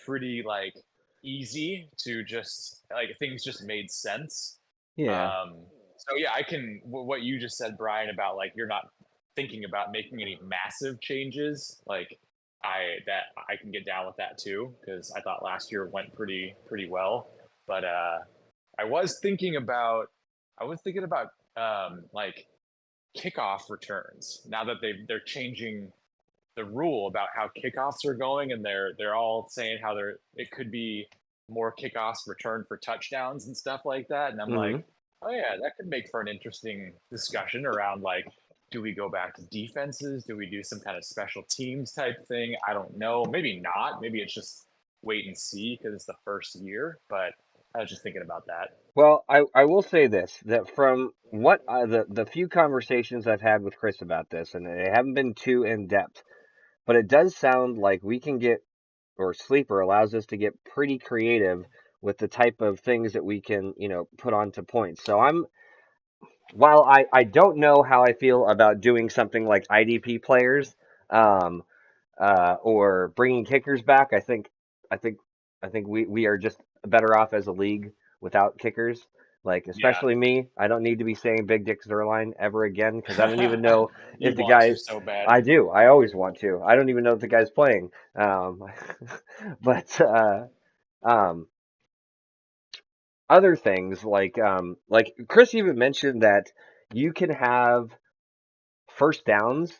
pretty like easy to just like things just made sense. Yeah. Um, so yeah, I can what you just said, Brian, about like you're not thinking about making any massive changes. Like I can get down with that too because I thought last year went pretty well. But I was thinking about like kickoff returns now that they're changing the rule about how kickoffs are going, and they're all saying how it could be more kickoffs returned for touchdowns and stuff like that. And I'm Hmm. like, oh yeah, that could make for an interesting discussion around like, do we go back to defenses? Do we do some kind of special teams type thing? I don't know. Maybe not. Maybe it's just wait and see because it's the first year. But I was just thinking about that. Well, I will say this, that from what the few conversations I've had with Chris about this, and they haven't been too in depth, but it does sound like we can get, or Sleeper allows us to get pretty creative with the type of things that we can, put onto points. So while I don't know how I feel about doing something like IDP players, um, or bringing kickers back, I think, I think we are just better off as a league without kickers. Like, Yeah. especially me, I don't need to be saying Big Dick Zerline ever again because I don't even know You if the want guy. to so bad. I do. I always want to. I don't even know if the guy's playing. But um, other things like Chris even mentioned that you can have first downs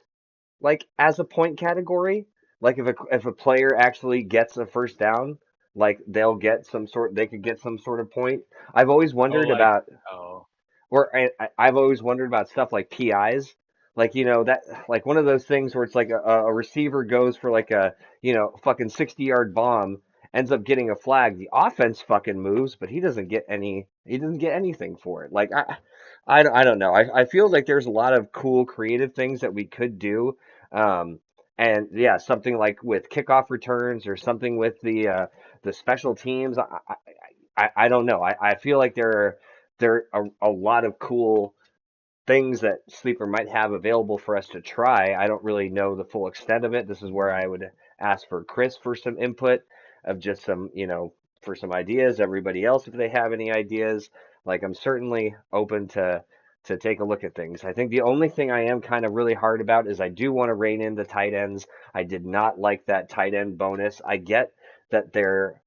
like as a point category. Like if a player actually gets a first down, like they could get some sort of point. I've always Oh, wondered like about oh or I've always wondered about stuff like PIs. Like, that, like one of those things where it's like a receiver goes for like a, fucking 60-yard bomb, ends up getting a flag. The offense fucking moves, but he doesn't get anything for it. Like, I don't know. I feel like there's a lot of cool creative things that we could do. Um, and yeah, something like with kickoff returns or something with the special teams. I don't know. I feel like there are a lot of cool things that Sleeper might have available for us to try. I don't really know the full extent of it. This is where I would ask for Chris for some input of just some, for some ideas. Everybody else, if they have any ideas, like I'm certainly open to take a look at things. I think the only thing I am kind of really hard about is I do want to rein in the tight ends. I did not like that tight end bonus. I get that they're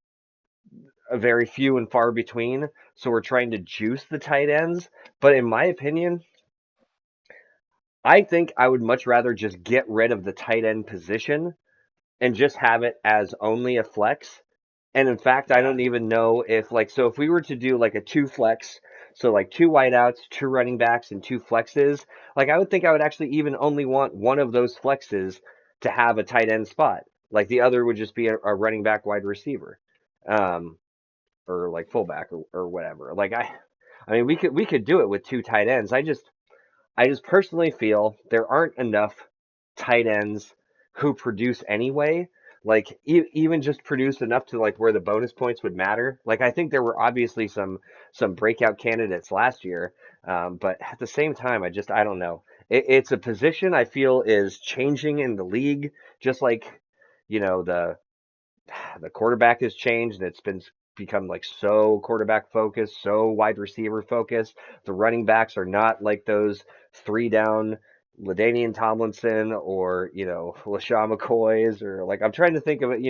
very few and far between. So we're trying to juice the tight ends. But in my opinion, I think I would much rather just get rid of the tight end position and just have it as only a flex. And in fact, I yeah. don't even know if so if we were to do like a two flex, so like two wideouts, two running backs, and two flexes, like I would think I would actually even only want one of those flexes to have a tight end spot. Like the other would just be a running back wide receiver. Um, or like fullback or whatever. I mean we could do it with two tight ends. I just personally feel there aren't enough tight ends who produce anyway. Like even just produce enough to like where the bonus points would matter. Like I think there were obviously some breakout candidates last year, but at the same time, I don't know. It's a position I feel is changing in the league, just like the quarterback has changed. It's become like so quarterback focused, so wide receiver focused. The running backs are not like those three down Ladainian Tomlinson or LaShawn McCoys or like I'm trying to think of it.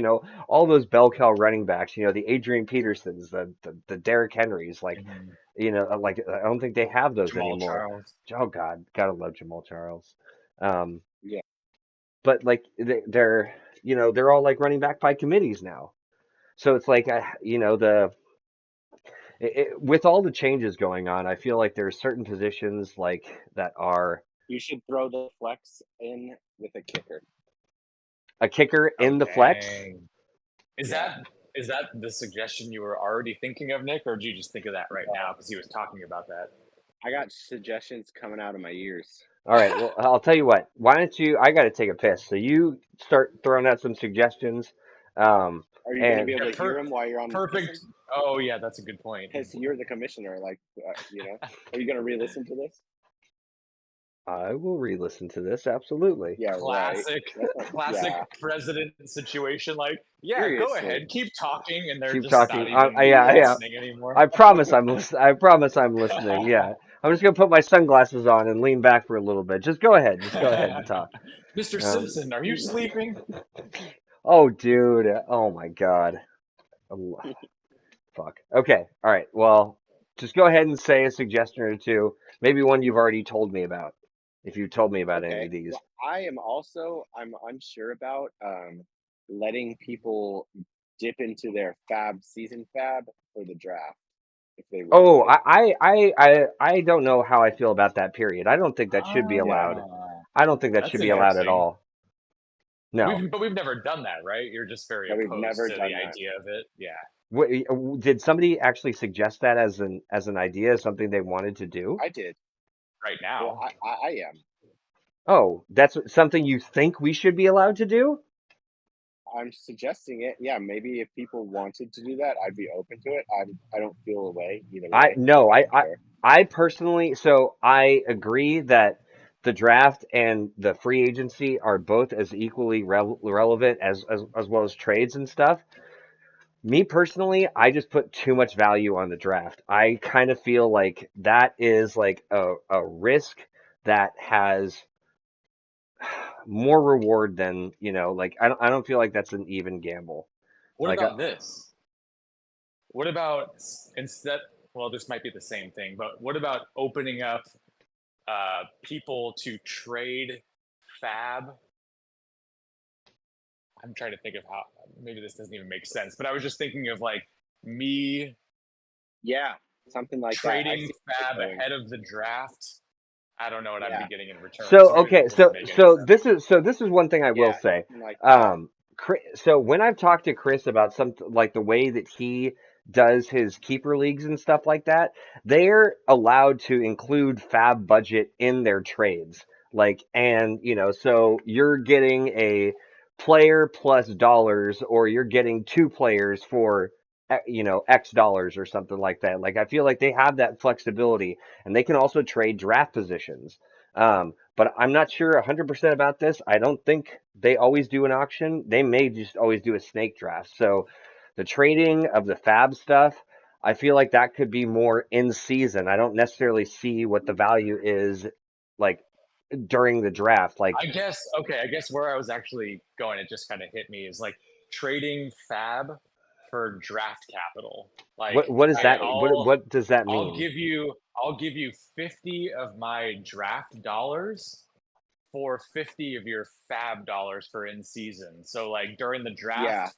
All those bell cow running backs. The Adrian Petersons, the Derrick Henrys. Like Mhm. like I don't think they have those Jamal anymore. Charles. Oh God, gotta love Jamal Charles. Um, Yeah. but like they're all like running back by committees now. So it's like with all the changes going on, I feel like there are certain positions like that are You should throw the flex in with a kicker. a kicker Oh in the flex. dang. Is Yeah. that is that the suggestion you were already thinking of, Nick, or did you just think of that right now because he was talking about that? I got suggestions coming out of my ears. All right. Well, I'll tell you what. Why don't you? I got to take a piss, so you start throwing out some suggestions. Um, Are you going to be and Yeah, able to hear them while you're on perfect. listen? Oh yeah, that's a good point. Because you're the commissioner. Like, are you going to re-listen to this? I will re-listen to this. Absolutely. Yeah, right. Classic, That's what, classic yeah. president situation. Like, yeah, go Seriously. ahead, keep talking, and they're Keep just not talking. even Yeah, yeah. listening anymore. I promise I'm listen. I promise I'm listening. Yeah. I'm just gonna put my sunglasses on and lean back for a little bit. Just go ahead. Just go ahead and talk. Mr. Um, Simpson, are you sleeping? oh, dude. Oh my God. Fuck. Okay. All right. Well, just go ahead and say a suggestion or two. Maybe one you've already told me about. If you told me about any Okay. of these. Well, I'm unsure about letting people dip into their season fab for the draft if they want Oh, it. I don't know how I feel about that period. I don't think that should be allowed. Ah, I don't think that that's should be allowed at interesting. all. No. We've never done that, right? You're just very No, we've opposed never to the done that. idea of it. Yeah, Did somebody actually suggest that as an idea, as something they wanted to do? I did. right Well, now. I am. Oh, that's something you think we should be allowed to do? I'm suggesting it. Yeah, maybe if people wanted to do that, I'd be open to it. I don't feel away either I way. no, I don't care. I personally, so I agree that the draft and the free agency are both as equally relevant as well as trades and stuff. Me personally, I just put too much value on the draft. I kind of feel like that is like a risk that has more reward than, like I don't feel like that's an even gamble. What Like about this? What about instead? Well, this might be the same thing, but what about opening up people to trade fab? I'm trying to think of how maybe this doesn't even make sense, but I was just thinking of like me Yeah, something like that. I trading see where fab you're going. ahead of the draft. I don't know what I'd be Yeah, getting in return, so so maybe okay, that doesn't make any sense. so this is one thing I will yeah, say. something like that. So when I've talked to Chris about some like the way that he does his keeper leagues and stuff like that, they're allowed to include fab budget in their trades. Like, and so you're getting a player plus dollars, or you're getting two players for X dollars or something like that. Like, I feel like they have that flexibility, and they can also trade draft positions. But I'm not sure 100% about this. I don't think they always do an auction. They may just always do a snake draft. So the trading of the fab stuff, I feel like that could be more in season. I don't necessarily see what the value is like during the draft. Like, I guess okay. I guess where I was actually going, it just kind of hit me is like trading fab for draft capital. Like, what is hey, that? What does that I'll mean? give you 50 of my draft dollars for 50 of your fab dollars for in season. So like during the Yeah, draft,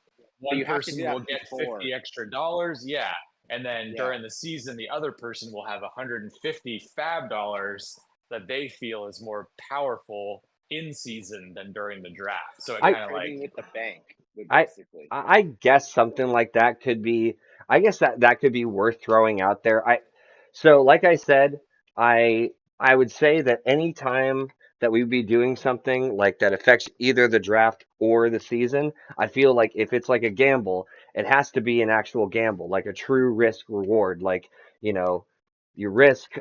but one you have to do person will that get before. 50 extra dollars, yeah. And then Yeah, during the season, the other person will have 150 fab dollars that they feel is more powerful in season than during the draft. So it I kind of like trading with the bank would I basically. I guess something like that could be. I guess that could be worth throwing out there. So like I said, I I would say that any time that we'd be doing something like that affects either the draft or the season, I feel like if it's like a gamble, it has to be an actual gamble, like a true risk reward. Like, you know, you risk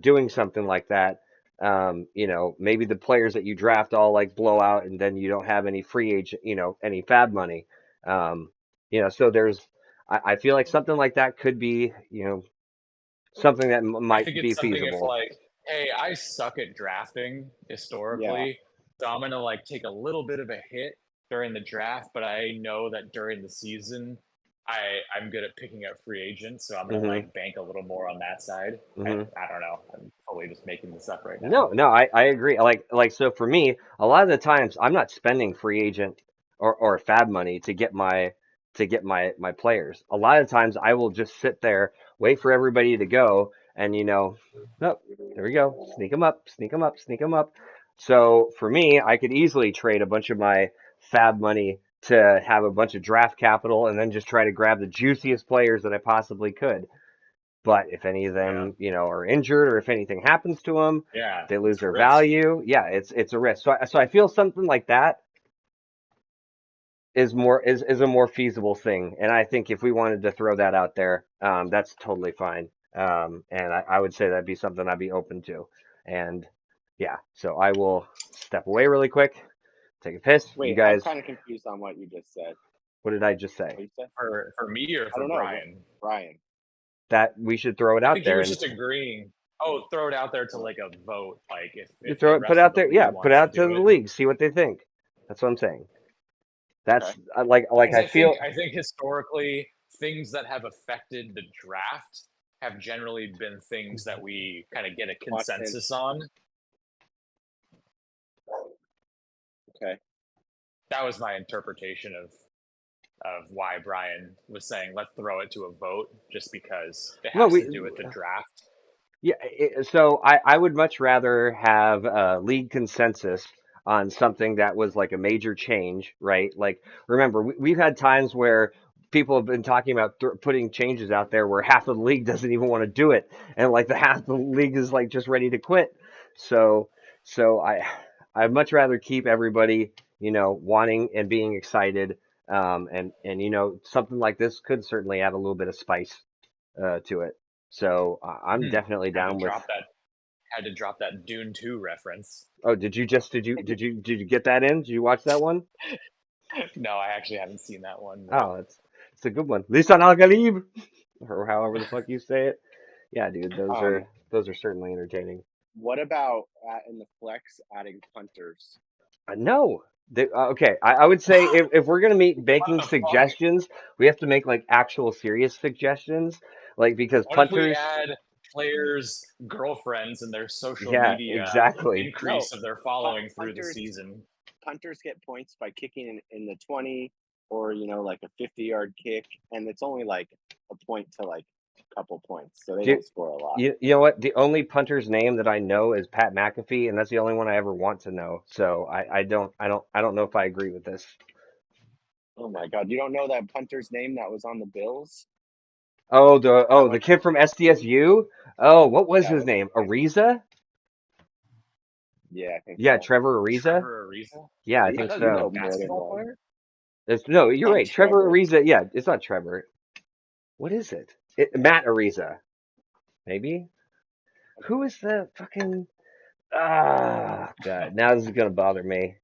doing something like that. Maybe the players that you draft all like blow out, and then you don't have any free agent, any fab money. Um, so I feel like something like that could be, something that I might think be it's something if feasible. like, hey, I suck at drafting Yeah, historically, so I'm gonna like take a little bit of a hit during the draft, but I know that during the season, I'm good at picking up free agents, so I'm gonna hmm like bank a little more on that side. hmm I don't know. I'm totally just making this up right now. No, no, I agree. So for me, a lot of the times I'm not spending free agent or fab money to get my players. A lot of times I will just sit there, wait for everybody to go, and nope, there we go. Sneak them up, sneak them up, sneak them up. So for me, I could easily trade a bunch of my fab money to have a bunch of draft capital and then just try to grab the juiciest players that I possibly could. But if any of Yeah. them, are injured or if anything happens to them, Yeah. they lose It's a their risk. value. Yeah, it's a risk. So I feel something like that is a more feasible thing. And I think if we wanted to throw that out there, that's totally fine. And I would say that'd be something I'd be open to. And yeah, so I will step away really quick, take a piss. You Wait, I'm guys, kind of confused on what you just said. what did I just say? What you said? For me or I for don't know. What, Brian? Brian? That we should throw it I out think he there was and just agreeing. Oh, throw it out there to like a vote. Like you if throw the it, put it rest of out the there. Yeah, league put it wants to out to the do it. league, see what they think. That's what I'm saying. Okay. That's like Because I feel. I think historically things that have affected the draft have generally been things that we kind of get a Austin. consensus on. Okay. That was my interpretation of why Brian was saying let's throw it to a vote just because it No, has we to do with the draft. Yeah, so I would much rather have a league consensus on something that was like a major change, right? Like, remember, we've had times where people have been talking about putting changes out there where half of the league doesn't even want to do it, and like the half of the league is like just ready to quit. So, so I'd much rather keep everybody, wanting and being excited, and something like this could certainly add a little bit of spice to it. So I'm definitely Had to down with. drop that had to drop that Dune 2 reference. Oh, did you get that in? Did you watch that one? No, I actually haven't seen that one, but Oh, it's a good one. Lisan Al Galib, or however the fuck you say it. Yeah, dude, those Um, are those are certainly entertaining. what about in the flex adding punters? No. Okay, I would say if we're gonna meet what making the fuck? suggestions, we have to make like actual serious suggestions, like because What if we punters. add players' girlfriends and their social Yeah, media exactly. No, increase of their following through the punters. season? Punters get points by kicking in the 20, or like a 50-yard kick, and it's only like a point to like a couple points, so they Do, don't score a lot. you know what? The only punter's name that I know is Pat McAfee, and that's the only one I ever want to know. So I don't know if I agree with this. Oh my God, you don't know that punter's name that was on the Bills? Oh the kid from SDSU. Oh, what was Yeah, his what's his name? name? Ariza? Yeah, I think Yeah, so. Trevor Ariza. Trevor Ariza? Yeah, I You think I thought he was a so. know more than basketball one. player. No, you're Not right. Trevor Trevor. Ariza. Yeah, it's not Trevor. What is it? Matt Ariza, maybe. Who is the fucking? Ah, God. Now this is gonna bother me.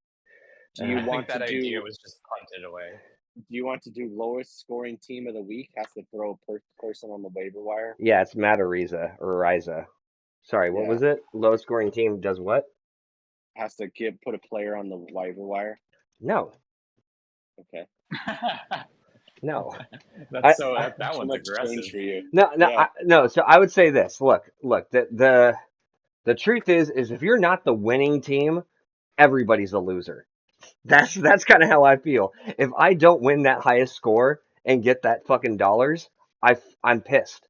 Do you I think want to that idea do? was just punted away. Do you want to do lowest scoring team of the week? Has to throw a person on the waiver wire. Yeah, it's Matt Ariza or Ariza. Sorry, what Yeah, was it? Low scoring team does what? has to put a player on the waiver wire. No, Okay, no. I, That's so I that too one's much change aggressive. for you. no, no, Yeah, no. So I would say this. Look. The truth is if you're not the winning team, everybody's a loser. That's kind of how I feel. If I don't win that highest score and get that fucking dollars, I'm pissed.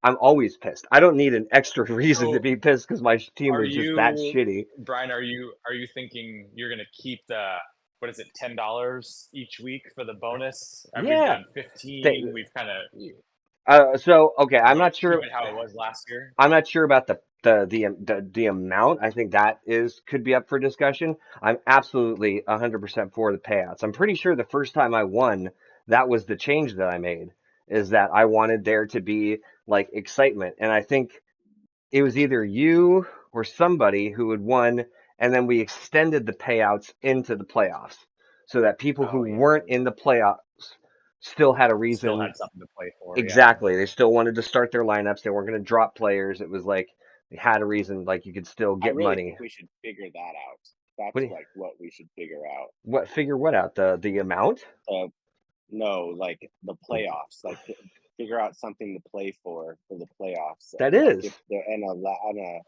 I'm always pissed. I don't need an extra reason to So be pissed because my team are was just that you, shitty. Brian, are you thinking you're gonna keep the, what is it, $10 each week for the bonus? And we've Yeah. done They, 15. We've kind of, so okay, you want to keep it how it was last year? I'm not sure about the amount. I think that is could be up for discussion. I'm absolutely 100% for the payouts. I'm pretty sure the first time I won, that was the change that I made, is that I wanted there to be like excitement. And I think it was either you or somebody who had won, and then we extended the payouts into the playoffs so that people who Oh yeah, weren't in the playoffs still had a still reason. had something to play for. Yeah. Exactly. They still wanted to start their lineups. They weren't going to drop players. It was like they had a reason, like you could still I get really money. think we should figure that out. What That's do you- like what we should figure out. what figure what out? The amount? No, like the playoffs. Like figure out something to play for the playoffs. That Like is. if they're on a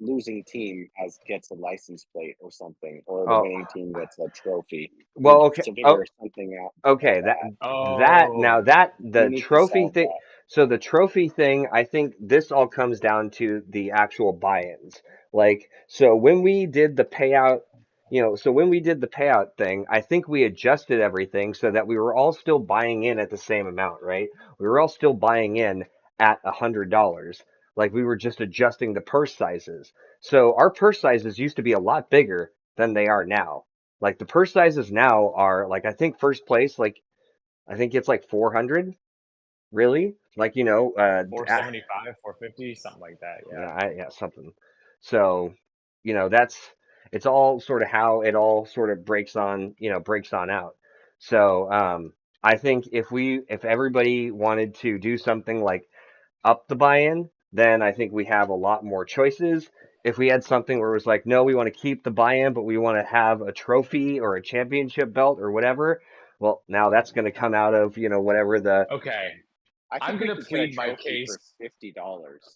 losing team gets a license plate or something, or the Oh, winning team gets a trophy. We well, need okay. to Oh, figure something out like okay. That that. that now Oh, that We the need to trophy solve thing. that. So the trophy thing, I think this all comes down to the actual buy-ins. Like, so when we did the payout So when we did the payout thing, I think we adjusted everything so that we were all still buying in at the same amount, right? We were all still buying in at $100. Like we were just adjusting the purse sizes. So our purse sizes used to be a lot bigger than they are now. Like the purse sizes now are like, I think first place, like I think it's like 400, really? Like, 475, 450, something like that. Yeah. yeah, something. So, that's it's all sort of how it all sort of breaks on out. So, I think if everybody wanted to do something like up the buy-in, then I think we have a lot more choices. If we had something where it was like, no, we want to keep the buy-in, but we want to have a trophy or a championship belt or whatever, well, now that's going to come out of, whatever the. Okay. I I'm think we gonna could get a plead my trophy for case. $50,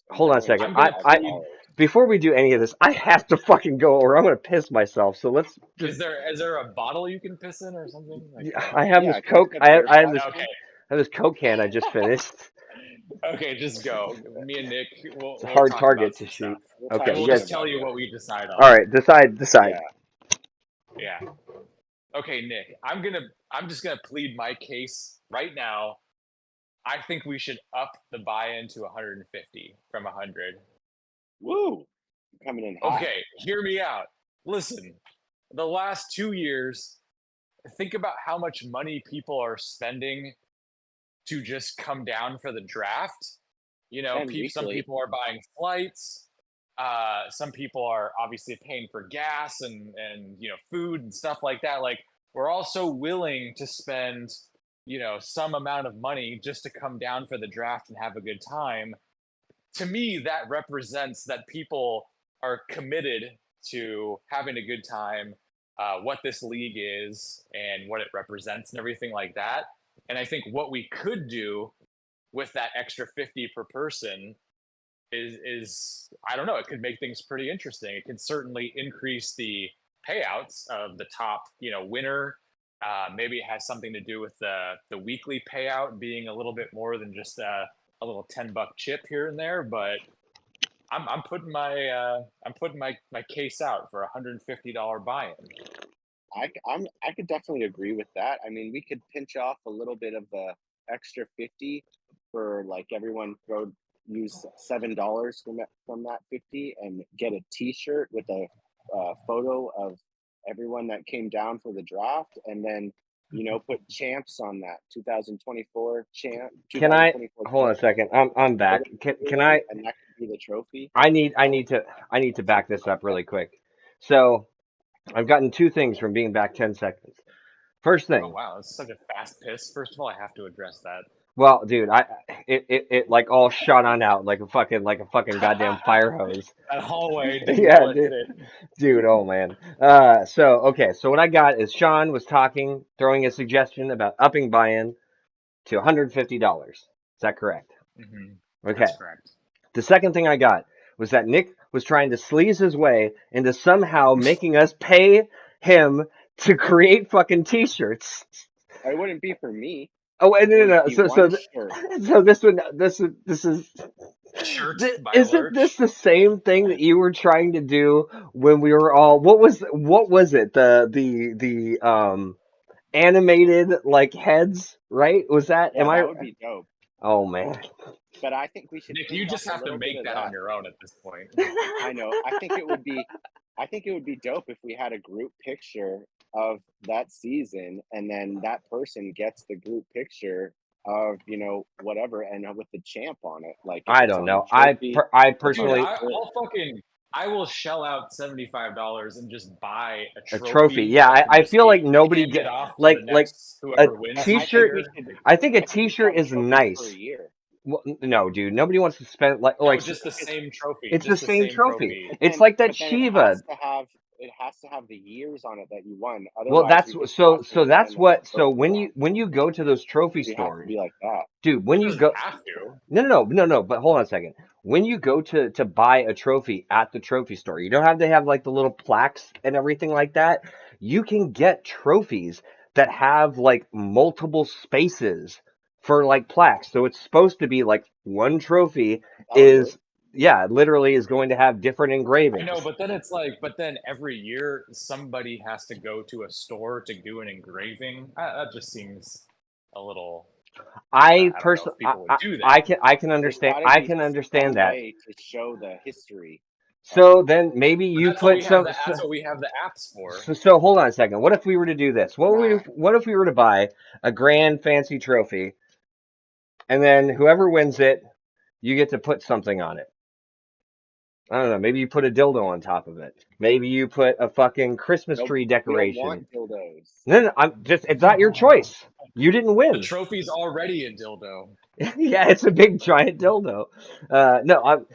and Hold that on a way it's second. I'm gonna I plead. $500. before we do any of this, I have to fucking go or I'm gonna piss myself. So let's just. Is there a bottle you can piss in or something like? I have Yeah, this I think Coke. the I, beer I have this. flushing. Okay. I have this Coke can I just finished. Okay, just go. Me and Nick, we'll It's a we'll hard talk about target to some shoot. stuff, We'll Okay, and talk you we'll shit guys. just about tell you you. what we decide All on. right, decide. Yeah. Yeah. Okay, Nick. I'm just gonna plead my case right now. I think we should up the buy-in to 150 from 100. Woo! Coming in hot. Okay, hear me out. Listen, the last 2 years, think about how much money people are spending to just come down for the draft. And Some weekly. people are buying flights. Some people are obviously paying for gas and food and stuff like that. Like we're also willing to spend some amount of money just to come down for the draft and have a good time. To me, that represents that people are committed to having a good time, what this league is and what it represents and everything like that. And I think what we could do with that extra 50 per person is I don't know, it could make things pretty interesting. It could certainly increase the payouts of the top winner. Maybe it has something to do with the weekly payout being a little bit more than just a little $10 chip here and there. But I'm putting my case out for $150 buy-in. I could definitely agree with that. I mean, we could pinch off a little bit of the extra 50 for like everyone use $7 from that 50 and get a T-shirt with a photo of everyone that came down for the draft, and then put champs on that 2024 champ Can I 2024 hold on a second? I'm put back. it Can everyone, I? and that could be the trophy. I need to back this up really quick. So I've gotten two things from being back 10 seconds. First Oh thing, wow, it's such a fast piss. First of all, I have to address well, dude, it like all shot on out like a fucking goddamn that. fire hose. That hallway didn't Yeah, know it hit dude. it. Dude, oh man. So okay, so what I got is Sean was talking, throwing a suggestion about upping buy-in to $150. Is that correct? Okay. That's correct. The second thing I got was that Nick was trying to sleaze his way into somehow making us pay him to create fucking t-shirts. It wouldn't be for me. Oh, and It no, would no, no. be So one shirt. so this is Shirt by isn't this Lurch. the same thing that you were trying to do when we were all what was it the animated like heads, right? Was that Yeah, am I that would be dope. Oh man. But I think we should Nick, pinch you off just a have to little bit make of that on that. your own at this point. I know. I think it would be dope if we had a group picture of that season, and then that person gets the group picture of whatever, and with the champ on it, like if I it's don't on the know. trophy I or by Dude, the personally shirt. I will shell out $75 and just buy a a trophy. trophy Yeah, that I, can I just feel be like nobody handed get off to the like next a whoever wins I each think t-shirt. we year. should. I think a I think we should t-shirt have a is trophy per nice. year. Well, no, dude, nobody wants to spend No, just the same trophy. it's the Just the same same trophy. trophy. But It's then, like that but then it Shiva. has to have the years on it that you won. Well, Otherwise, we just toss it in that's the what. So trophy when rock. you go to those trophy We have to stores, be like that. dude, when It you doesn't go, have to. no. But hold on a second. When you go to buy a trophy at the trophy store, you don't have to have like the little plaques and everything like that. You can get trophies that have like multiple spaces for like plaques. So it's supposed to be like one trophy That would is work. yeah, literally is going to have different I engravings. know, but then it's like, but then every year somebody has to go to a store to do an engraving. That just seems a little. I don't know if people would do that. I can There's understand got to be understand some that. way to show the history of So it. then maybe But you that's what put we have some. the that's what we have the apps for. So hold on a second. What if we were to do this? Nah, What if we were to buy a grand fancy trophy, and then whoever wins it, you get to put something on it. I don't know. Maybe you put a dildo on top of it. Maybe you put a fucking Christmas no, tree we don't decoration. want dildos. No, I'm just. It's not your choice. You didn't The win. trophy's already a dildo. Yeah, it's a big giant dildo. No,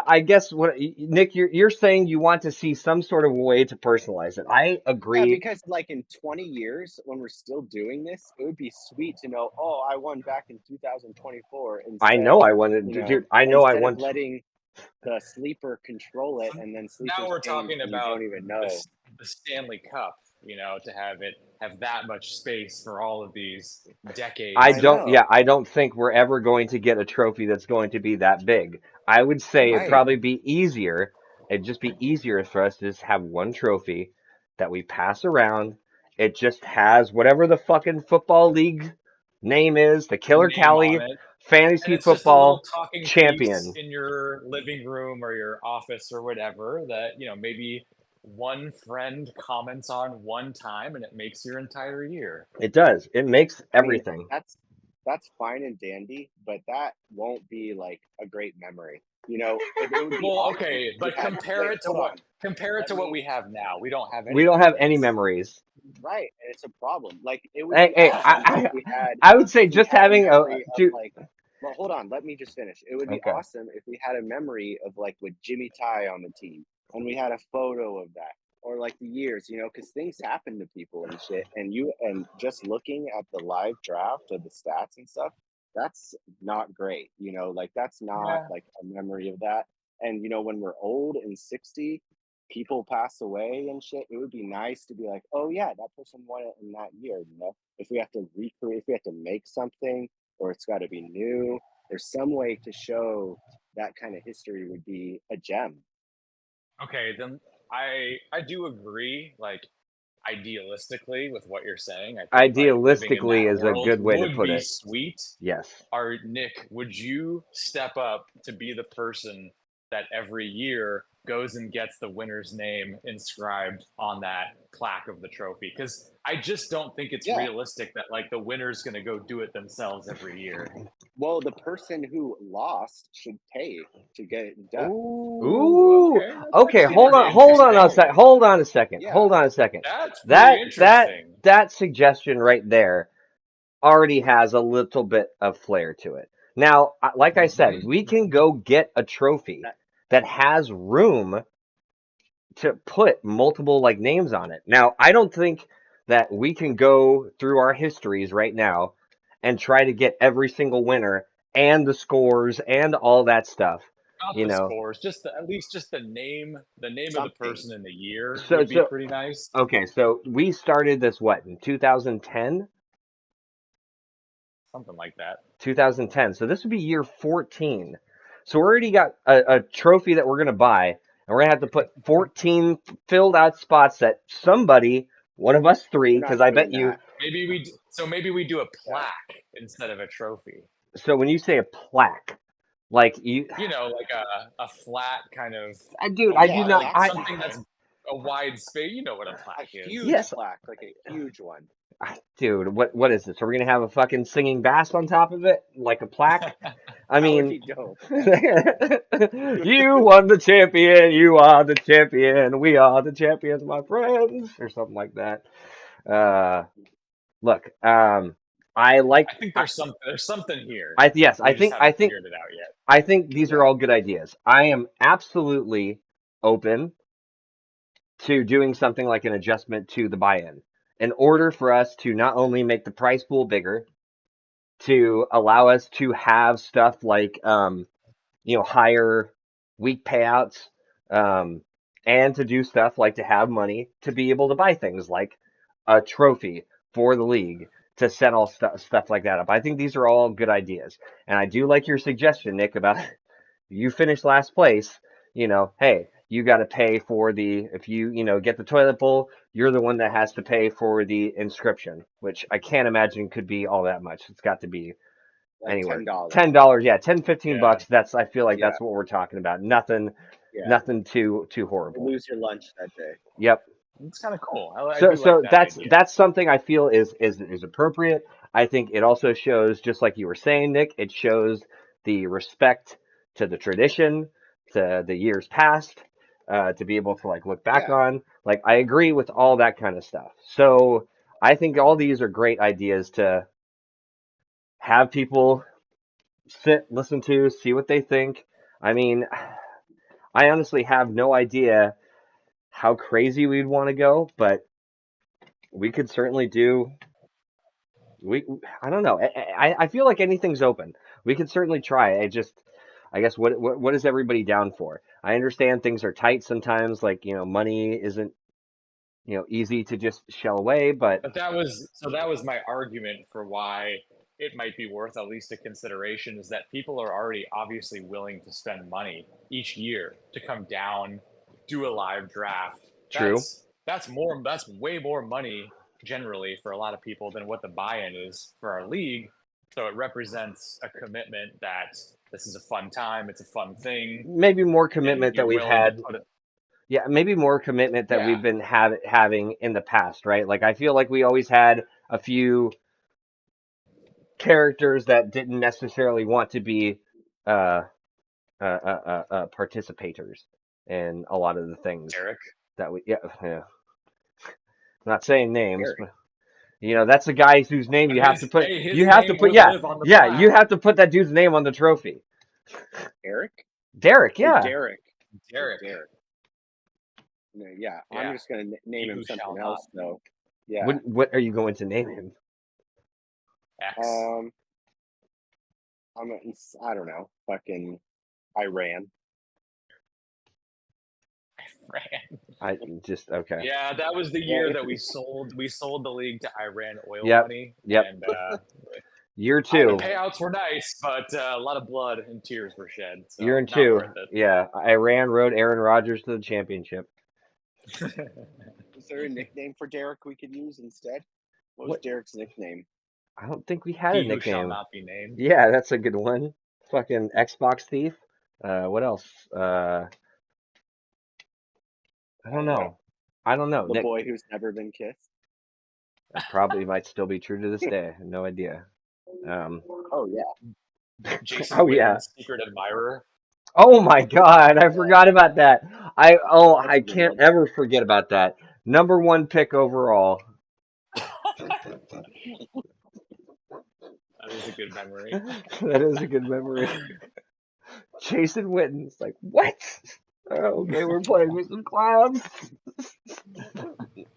I guess what Nick, you're saying you want to see some sort of way to personalize it. I Yeah, agree. because like in 20 years, when we're still doing this, it would be sweet to know, oh, I won back in 2024 I know I you wanted to, know, dude. I know I instead of want. letting the sleeper control it So and then now sleeper's we're paying talking and you about don't even know. the Stanley Cup. To have it have that much space for all of these I I decades of. don't. Yeah, know. I don't think we're ever going to get a trophy that's going to be that big. I would say it'd Right. probably be easier. It'd just be easier for us to just have one trophy that we pass around. It just has whatever the fucking football league name is, the Killer Name on Cali it. And fantasy it's just a little football talking piece champion. in your living room or your office or whatever that, maybe one friend comments on one time and it makes your entire year. It does. It makes I mean, everything. that's fine and dandy, but that won't be like a great memory. You know, if it would be Well, awesome okay, if we but had wait, hold on. compare it Let to what me we have now. We don't have We any don't have any memories. memories. right, and it's a problem. Like it would Hey, be hey, awesome if we had I would say just a having a memory of dude. like well, hold on, let me just finish. It would be Okay. awesome if we had a memory of like with Jimmy Ty on the team and we had a photo of that or like the years, you know, because things happen to people and shit. And just looking at the live draft of the stats and stuff, that's not great, you know, like that's not Yeah. like a memory of that. And you know, when we're old and 60, people pass away and shit, it would be nice to be like, oh yeah, that person won it in that year, you know. If we have to recreate, if we have to make something or it's got to be new. There's some way to show that kind of history would be a gem. Okay, then I do agree, like idealistically with what you're saying. I think like living in Idealistically that is a world good way to would put be it. sweet. Yes. Are Nick, would you step up to be the person that every year goes and gets the winner's name inscribed on that plaque of the trophy? Because I just don't think it's Yeah. realistic that like the winner's going to go do it themselves every year. Well, the person who lost should pay to get it done. Oh, Ooh. okay, that's Okay. actually pretty Hold on a interesting. sec. Hold on a second. Yeah. Hold on a second. That's pretty That interesting. that suggestion right there already has a little bit of flair to it. Now, like I said, Mm-hmm. we can go get a trophy That, that has room to put multiple like names on it. Now, I don't think that we can go through our histories right now and try to get every single winner and the scores and all that stuff. Not You the know. scores, just at least just the name of the something. person in the year So would be so pretty nice. okay, so we started this what in 2010? Something like that. 2010. So this would be year 14. So we already got a trophy that we're going to buy, and we're going to have to put 14 filled out spots that somebody, one of us three, We're because not I bet doing you. that. Maybe we do a Yeah. plaque instead of a trophy. So when you say a plaque, like you, Like a flat kind of dude, a I do Yeah, not. wide that's something that's a wide space. You know what a a plaque is. huge Yes, plaque, like a huge one. dude. What is this? Are we going to have a fucking singing bass on top of it, like a plaque? I That would mean, be dope. you won the champion. You are the champion. We are the champions, my friends, or something like that. Uh, look, I like. I think there's something here. Yes, We just haven't figured it out yet. I think these are Yeah. all good ideas. I am absolutely open to doing something like an adjustment to the buy-in in order for us to not only make the price pool bigger, to allow us to have stuff like higher week payouts, um, and to do stuff like to have money to be able to buy things like a trophy for the league to set all stuff like that up. I think these are all good ideas, and I do like your suggestion, Nick, about you finish last place, hey, you got to pay for if you get the toilet bowl, you're the one that has to pay for the inscription, which I can't imagine could be all that much. It's got to be like anywhere. $10. $10, yeah, 10, 15 Yeah. bucks. I feel like Yeah, that's what we're talking about. Nothing, yeah. nothing too You horrible. lose your lunch that day. Yep. It's kind of cool. I So do like so that that's idea. that's something I feel is appropriate. I think it also shows, just like you were saying, Nick, it shows the respect to the tradition, to the years past, to be able to like look back Yeah, on. Like I agree with all that kind of stuff. So I think all these are great ideas to have people sit, listen to, see what they think. I mean, I honestly have no idea how crazy we'd want to go, but we could certainly do. We, I don't know. I feel like anything's open. We could certainly try. I guess what is everybody down for? I understand things are tight sometimes. Like money isn't easy to just shell away. But But that was my argument for why it might be worth at least a consideration is that people are already obviously willing to spend money each year to come down, do a live draft. true, That's way more money generally for a lot of people than what the buy-in is for our league. So it represents a commitment that this is a fun time, it's a fun thing, maybe more and commitment that you're we've willing to had. put it. Yeah, maybe more commitment that Yeah, we've been having in the past, right? Like I feel like we always had a few characters that didn't necessarily want to be uh, participators in a lot of the things Derek. that yeah. I'm not saying names, Eric. but that's a guy whose name But you have to put. his You have to name put. would Yeah, live on the yeah. You plaque. have to put that dude's name on the trophy. Eric? Derek. Oh, Yeah. Derek. Oh, Derek. Derek. No, yeah, I'm Yeah. just gonna name He him who shall something not else though. Yeah. What are you going to name him? X. Um, I don't know. Fucking Iran. Ran. I just okay. Yeah, that was the Yeah. year that we sold the league to Iran oil Yep. money, Yep. and Year I the two. don't know. payouts were nice, but a lot of blood and tears were shed, Year so and not two. worth it. Yeah. Iran rode Aaron Rodgers to the championship. Is there a nickname for Derek we could use instead? What was What? Derek's nickname? I don't think we had a He who shall nickname. not be named. Yeah, that's a good one. Fucking Xbox thief. What else? I I don't don't know. know. I don't know. The Nick, boy who's never been kissed. that probably might still be true to this day. I have no idea. Um, Oh yeah. Jason oh yeah. Witten's secret admirer. Oh my God, I forgot about that. That's I a good can't one. ever forget about that. Number one pick overall. That is a good memory. That is a good memory. Jason Witten's like, what? Oh, okay, we're playing with some clowns.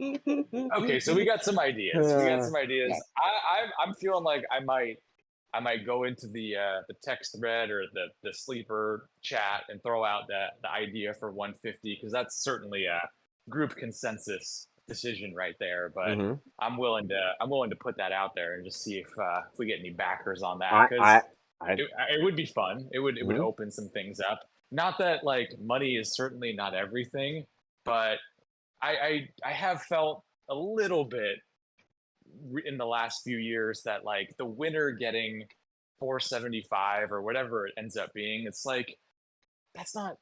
Okay, so we got some ideas. We got Uh, some ideas. Yeah. I'm feeling like I might go into the text thread or the sleeper chat and throw out the idea for 150 because that's certainly a group consensus decision right there. But mhm. I'm willing to put that out there and just see if we get any backers on that I, I, because I, it would be fun. It would mhm. open some things up. Not that like money is certainly not everything, but I have felt a little bit in the last few years that like the winner getting 475 or whatever it ends up being, it's like that's not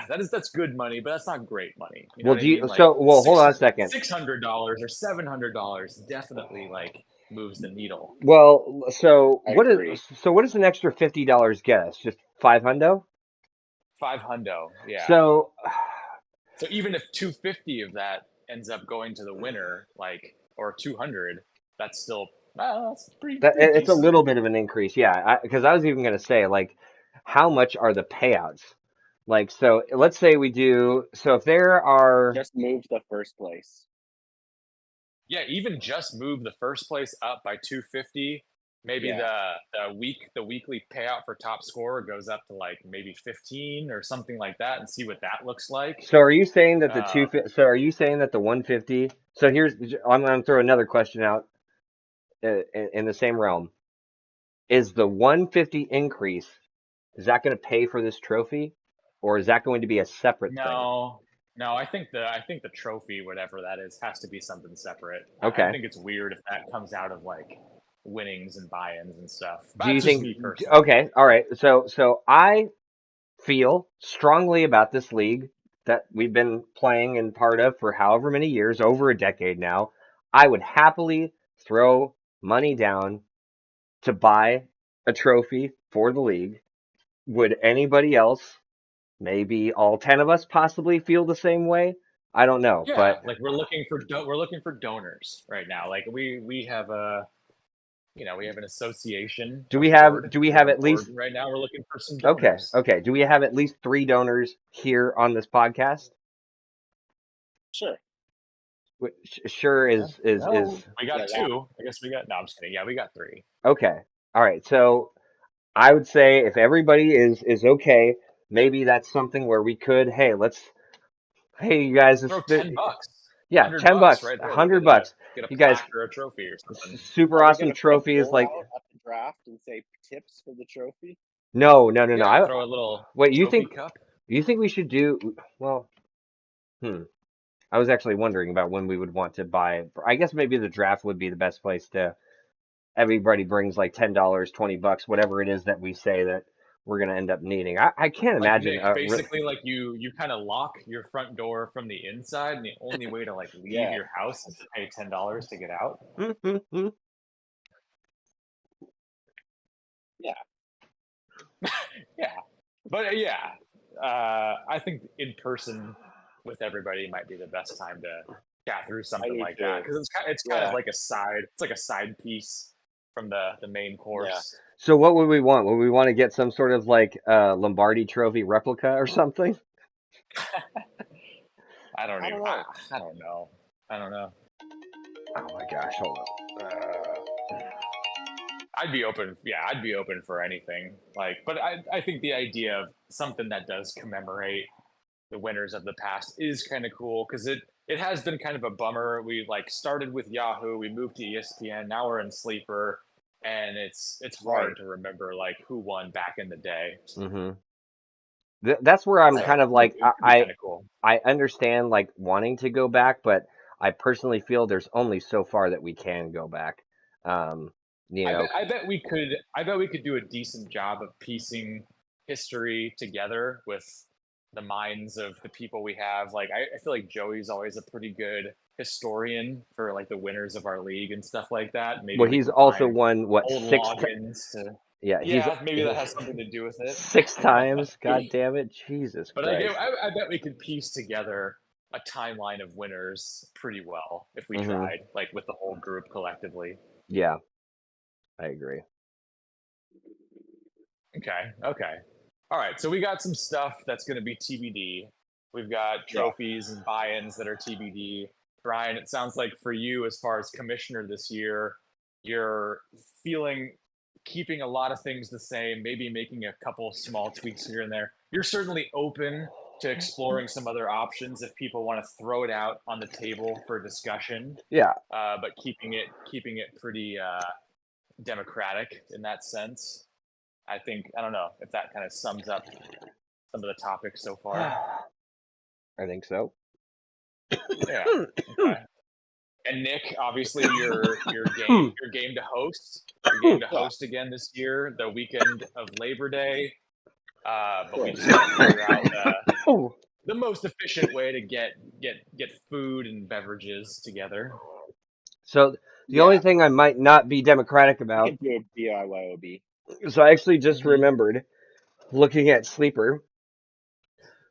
that's good money, but that's not great money. You know Well, what I mean? Like well, hold on a second. $600 or $700 definitely like moves the needle. Well, I agree. what does an extra $50 get us? Just five hundo? Five hundo, yeah. So So even if 250 of that ends up going to the winner, like or 200, that's still that's pretty it's a decent. little bit of an increase, yeah. Because I was even gonna say, like, how much are the payouts? Like, so let's say we do. So if there are, Just moved the first place. Yeah, even just move the first place up by 250. Maybe Yeah. the weekly payout for top scorer goes up to like maybe 15 or something like that, and see what that looks like. so are you saying that Uh, so are you saying that the 150? So I'm gonna throw another question out in the same realm. Is the 150 increase Is that going to pay for this trophy, or is that going to be a separate thing? No, no, I think the trophy, whatever that is, has to be something separate. I Okay. think it's weird if that comes out of like winnings and buy-ins and stuff. Do you That's just think? me personally. Okay. All right. So I feel strongly about this league that we've been playing and part of for however many years, over a decade now. I would happily throw money down to buy a trophy for the league. Would anybody else, maybe all 10 of us, possibly feel the same way? I don't know, Yeah, but like we're looking for donors right now. Like we have a we have an association, do a we have board. do we We have have a at board least right now. We're looking for some okay, donors. okay. Do we have at least 3 donors here on this podcast? Sure. Sure Yeah. is No, we got Yeah, that. two. I guess we got. No, I'm just kidding. Yeah, we got three. okay. All right. So I would say if everybody is okay, maybe that's something where we could, hey you guys, Throw $10, yeah, hundred 10 bucks bucks, right a there. We hundred get a bucks. get a You guys, plaque or a trophy or something. super Are we awesome gonna put a trophies poll like out at the draft and say tips for the trophy? no, no, no, no. Yeah, throw a little Wait, trophy cup. you think we should do well, I was actually wondering about when we would want to buy. I guess maybe the draft would be the best place to. Everybody brings like $10, $20, whatever it is that we say that we're gonna end up needing. I can't Like imagine. Nick, basically, like you kind of lock your front door from the inside, and the only way to like leave Yeah. your house is to pay $10 to get out. Yeah. Yeah, but yeah, I think in person with everybody might be the best time to chat through I something do like that too. because it's kind of Yeah. like it's like a side piece from the main Yeah. course. So what would we want? Would we want to get some sort of like Lombardi Trophy replica or something? I don't I even. don't know. I don't know. I don't know. Oh my gosh, hold on. I'd be open. Yeah, I'd be open for anything. Like, but I think the idea of something that does commemorate the winners of the past is kind of cool because it has been kind of a bummer. We like started with Yahoo, we moved to ESPN, now we're in Sleeper, and it's hard Right. to remember like who won back in the day. hmm That's where I'm So kind of like it could be kind of cool. I understand like wanting to go back, but I personally feel there's only so far that we can go back. Um, you I bet know, I bet we could do a decent job of piecing history together with the minds of the people we have. Like I feel like Joey's always a pretty good historian for like the winners of our league and stuff like that. Maybe well, we he's can also find won what old six? logins to Yeah, yeah, maybe that has something to do with it. 6 times. God damn it, Jesus But Christ. I bet we could piece together a timeline of winners pretty well if we hmm tried, like with the whole group collectively. Yeah, I agree. Okay, okay. All right, so we got some stuff that's going to be TBD. We've got Yeah. trophies and buy-ins that are TBD. Brian, it sounds like for you, as far as commissioner this year, you're feeling keeping a lot of things the same, maybe making a couple small tweaks here and there. You're certainly open to exploring some other options if people want to throw it out on the table for discussion, Yeah. but keeping it pretty democratic in that sense. I think I don't know if that kind of sums up some of the topics so far. I think so. Yeah. Okay. And Nick, obviously you're game to host. You're game to Yeah. host again this year, the weekend of Labor Day. Of But we course. just got to figure out the most efficient way to get food and beverages together. So the only Yeah. thing I might not be democratic We about, can do a BYOB. so I actually just Mm-hmm. remembered looking at Sleeper,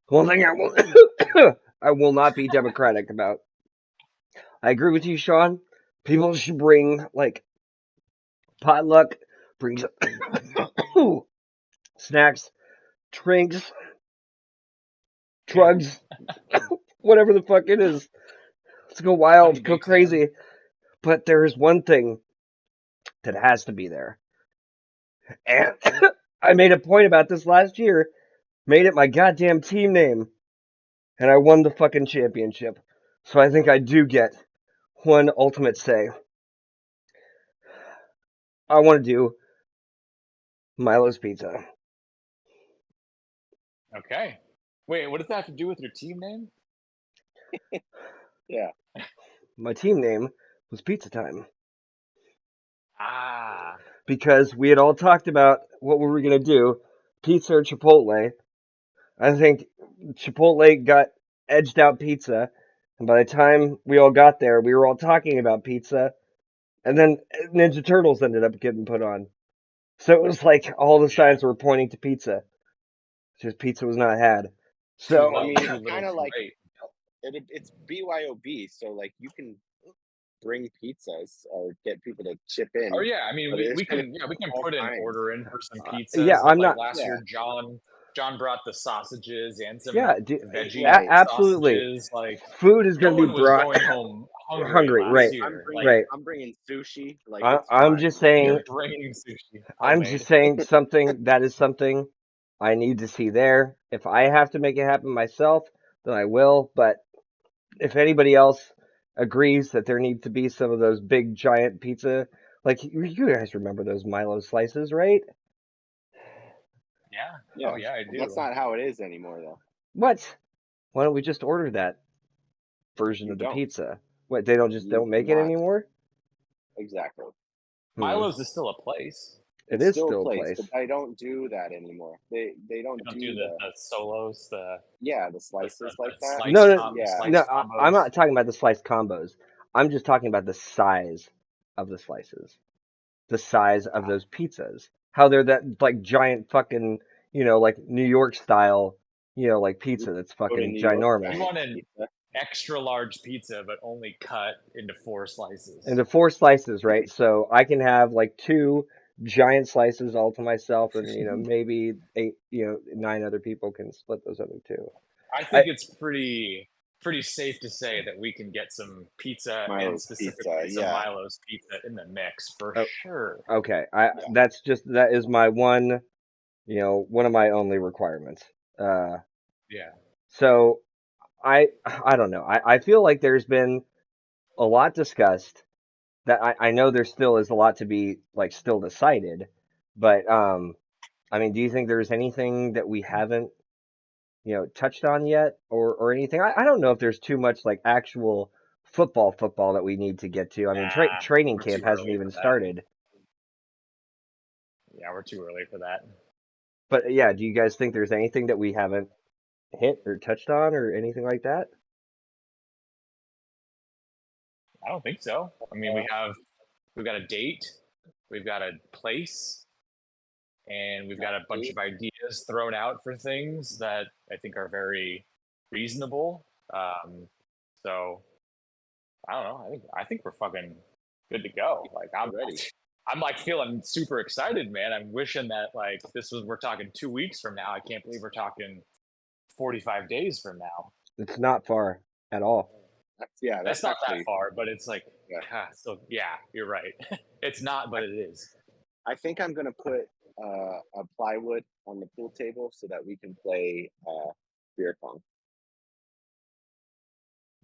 one thing I will not be democratic about. I agree with you, Sean. People should bring like potluck, bring snacks, drinks, Yeah. drugs, whatever the fuck it is. Let's go wild, go Unbaked ham. crazy. But there is one thing that has to be there. And I made a point about this last year, made it my goddamn team name, and I won the fucking championship. So I think I do get one ultimate say. I want to do Milo's Pizza. Okay. Wait, what does that have to do with your team name? Yeah. My team name was Pizza Time Ah, because we had all talked about what we were gonna do, pizza or Chipotle. I think Chipotle got edged out pizza, and by the time we all got there, we were all talking about pizza, and then Ninja Turtles ended up getting put on. So it was like all the yeah. signs were pointing to pizza. Just pizza was not had. Too I So low, mean, too it's little, kind of too like late. it's BYOB, so like you can bring pizzas or get people to chip Oh in, yeah, I mean but there's we gonna can be we can all put an kinds. order in for some yeah, pizzas. I'm Like not. last Yeah, year, John brought the sausages and some Yeah, veggie right. absolutely. sausages. Like Food is no going to be one was brought going home hungry hungry. last Right, I'm year. Like bringing right. I'm bringing sushi. Like I, it's I'm fine. just saying. you're bringing sushi I'm just homemade. saying something that is something I need to see there. If I have to make it happen myself, then I will. But if anybody else agrees that there need to be some of those big giant pizza, like you guys remember those Milo slices, right? Yeah. Oh Yeah, yeah, I but that's do. not how it is anymore, though. What? Why don't we just order that version You of the don't. pizza? What, they don't just You don't do make it not. anymore? Exactly. Hmm. Milo's is still a place. It It's is still a still a place, but place. they don't do that anymore. They They don't don't do do the solos, the the, slices the like that. No, no, the Yeah. no. sliced I'm combos. not talking about the sliced combos. I'm just talking about the size of the slices, the size of those pizzas. How they're that like giant fucking, like New York style, like You pizza that's go to fucking New York You ginormous. Giant want an pizza. extra large pizza, but only cut into 4 slices. And the 4 slices, right? So I can have like two giant slices all to myself, and maybe eight, nine other people can split those other two. I I think it's pretty safe to say that we can get some pizza and Milo's Pizza. specifically some Yeah. Milo's pizza in the mix for oh, sure. okay. Yeah. That is my one of my only requirements. Uh, Yeah. so I don't know. I feel like there's been a lot discussed that I know there still is a lot to be like still decided, but I mean, do you think there's anything that we haven't touched on yet or anything? I don't know if there's too much like actual football that we need to get to. I mean, Nah, training we're too camp hasn't early even for that. started. Yeah, we're too early for that. But yeah, do you guys think there's anything that we haven't hit or touched on or anything like that? I don't think so. I mean, we've got a date, we've got a place, and we've got a bunch of ideas thrown out for things that I think are very reasonable. So I don't know. I think we're fucking good to go. Like Ready. I'm like feeling super excited, man. I'm wishing that like we're talking 2 weeks from now. I can't believe we're talking 45 days from now. It's not far at all. It's That's not that actually far, but it's like, yeah. so yeah, you're right. It's not, but it is. I think I'm gonna put a plywood on the pool table so that we can play beer pong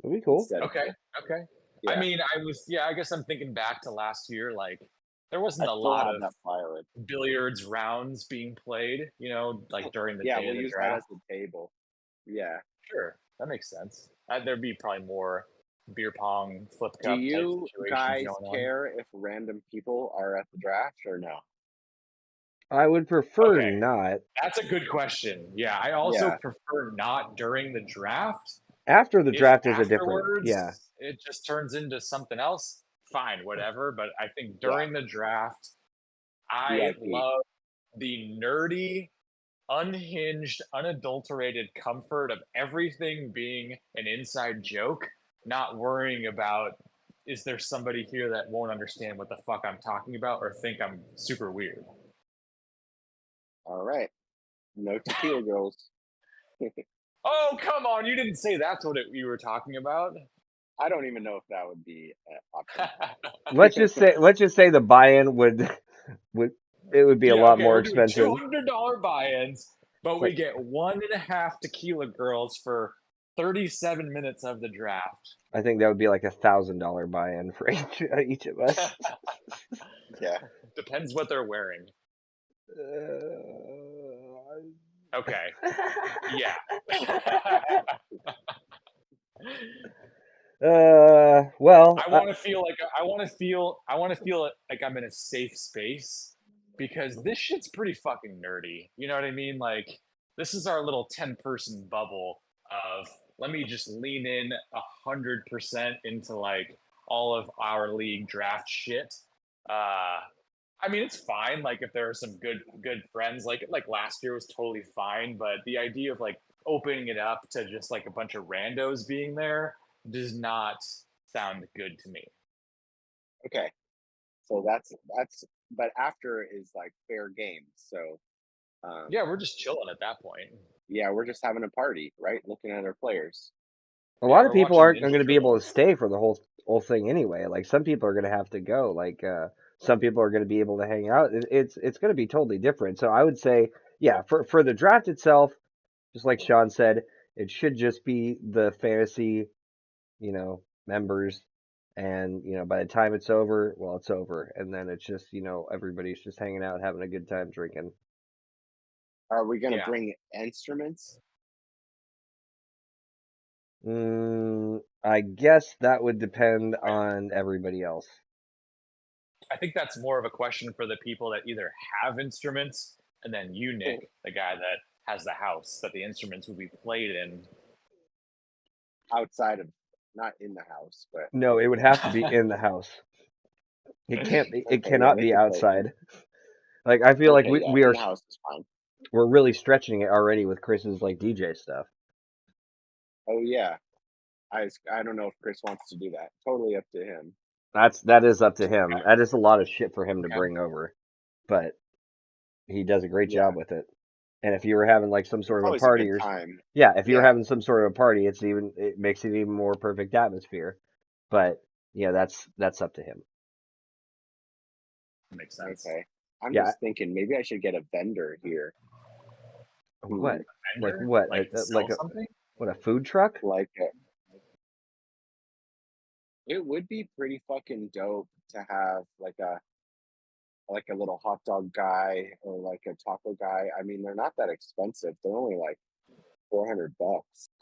It'd be cool. instead of Okay, pool. okay. I Yeah. mean, I guess I'm thinking back to last year. Like, there I wasn't a still lot have of that plywood. billiards rounds being played, like during the Yeah, day we'll of the use that draft. as the table. Yeah. Sure, that makes sense. There'd be probably more beer pong, flip Do cup type you situations guys going on. care if random people are at the draft or no? I would prefer Okay, not. that's a good question. Yeah, I also Yeah. prefer not during the draft. After the If draft is a different, yeah. afterwards it just turns into something else, fine, whatever. But I think Yeah. during the draft, I VIP. love the nerdy, unhinged, unadulterated comfort of everything being an inside joke, not worrying about is there somebody here that won't understand what the fuck I'm talking about or think I'm super weird. All right. No tequila girls. Oh, come on, you didn't say that's what you were talking about. I don't even know if that would be an option. Let's just say the buy-in would it would be a Yeah, lot okay, more we're doing expensive. $200 buy-ins, but we Like get 1.5 tequila girls for 37 minutes of the draft. I think that would be like $1,000 buy-in for each of us. Yeah. Depends what they're wearing. Uh, Okay. Yeah. Well, I want to feel like I want to feel like I'm in a safe space because this shit's pretty fucking nerdy. You know what I mean? Like this is our little 10-person bubble of let me just lean in 100% into like all of our league draft shit. I mean, it's fine. Like if there are some good friends, like last year was totally fine. But the idea of like opening it up to just like a bunch of randos being there does not sound good to me. Okay, so that's but after is like fair game. So Yeah, we're just chilling at that point. yeah, we're just having a party, right? Looking at our players. a Yeah, lot of we're people watching aren't Ninja going to be able to Turtles. stay for the whole thing anyway. Like some people are going to have to go. Like some people are going to be able to hang out. It's going to be totally different. So I would say, yeah, for the draft itself, just like Sean said, it should just be the fantasy, members. And, by the time it's over, well, it's over. And then it's just, everybody's just hanging out, having a good time drinking. Are we gonna Yeah, bring instruments? I guess that would depend I, on everybody else. I think that's more of a question for the people that either have instruments and then you, Nick, the guy that has the house that the instruments will be played in. Outside of, not in the house, but No, it would have to be in the house. It can't be. It okay, yeah, cannot they be could play in. outside. Like I feel like Okay, we yeah, we in are the house is fine. we're really stretching it already with Chris's like DJ stuff. Oh yeah, I don't know if Chris wants to do that. Totally up to him. That is up to him. Okay. That is a lot of shit for him to Okay. bring over, but he does a great Yeah, job with it. And if you were having like some it's sort of a always a party good or time. yeah, if you were Yeah. having some sort of a party, it makes it even more perfect atmosphere. But yeah, that's up to him. Makes sense. Okay. I'm Yeah, just thinking maybe I should get a vendor here. what? Like Vendor? what? Like Like sell a something? what? A food truck? Like it would be pretty fucking dope to have like a little hot dog guy or like a taco guy. I mean, they're not that expensive. They're only like $400.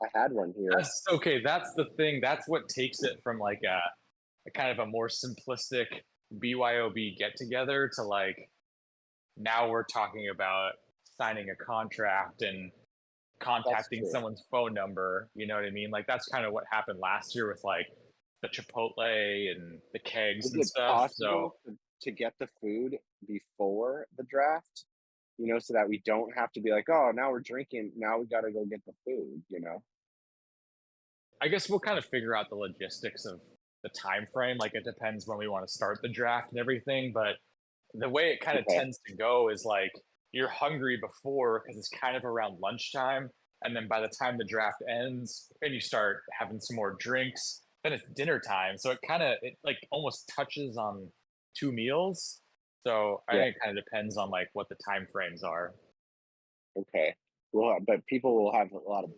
I had one here. That's okay. That's the thing. That's what takes it from like a kind of a more simplistic BYOB get together to like now we're talking about signing a contract and That's contacting true. someone's phone number. You know what I mean? Like that's kind of what happened last year with like the Chipotle and the kegs Is and it stuff. So possible to get the food before the draft? So that we don't have to be like, oh, now we're drinking. Now we got to go get the food. I guess we'll kind of figure out the logistics of the time frame. Like it depends when we want to start the draft and everything, but the way it kind of Okay. tends to go is like you're hungry before because it's kind of around lunchtime, and then by the time the draft ends and you start having some more drinks, then it's dinner time. So it like almost touches on two meals. So I Yeah. think it kind of depends on like what the time frames are. Okay. Well, but people will have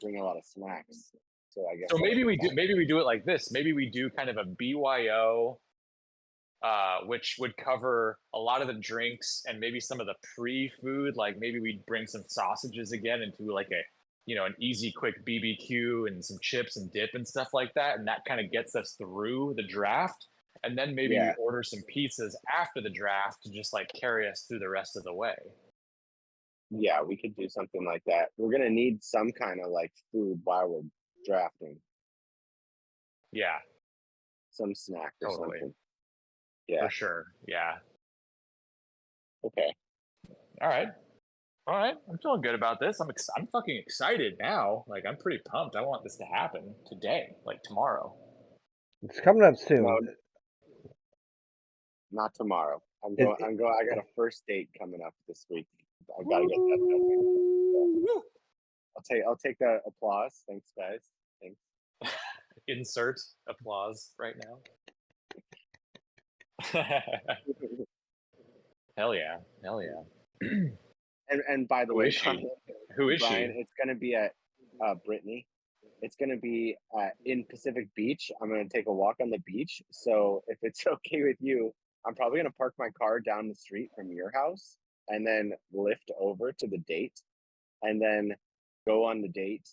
bring a lot of snacks. So I guess So that'll be maybe fine. we do it like this. Maybe we do kind of a BYO, which would cover a lot of the drinks and maybe some of the pre-food. Like maybe we'd bring some sausages again and do like a, an easy, quick BBQ and some chips and dip and stuff like that, and that kind of gets us through the draft. And then maybe we Yeah. order some pizzas after the draft to just like carry us through the rest of the way. Yeah, we could do something like that. We're gonna need some kind of like food while we're drafting, Yeah, some snack or totally, something. for Yeah. sure. Yeah. Okay. All right. All right, I'm feeling good about this. I'm fucking excited now. Like I'm pretty pumped. I want this to happen today, like tomorrow. It's coming up No, soon. not tomorrow. I'm It, going. it, I'm going. I got a first date coming up this week. I gotta get that done. So Woo! I'll take that applause. Thanks, guys. Thanks. Insert applause right now. Hell yeah, hell yeah. And by the Who way, is she? Who is Brian, she? it's gonna be at Brittany. It's gonna be in Pacific Beach. I'm gonna take a walk on the beach. So if it's okay with you, I'm probably gonna park my car down the street from your house and then lift over to the date. and then go on the date,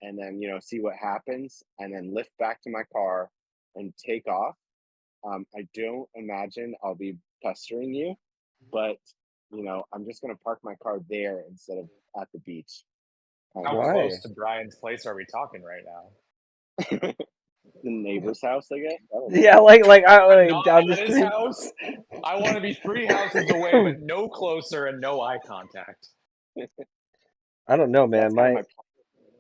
and then see what happens, and then lift back to my car and take off. I don't imagine I'll be pestering you, but I'm just gonna park my car there instead of at the beach. Kind How of close Why? to Brian's place are we talking right now? the neighbor's house, I guess. I don't know. Yeah, I'm like not down the at his street. house. I want to be 3 houses away, but no closer and no eye contact. I don't know, man. That's kind of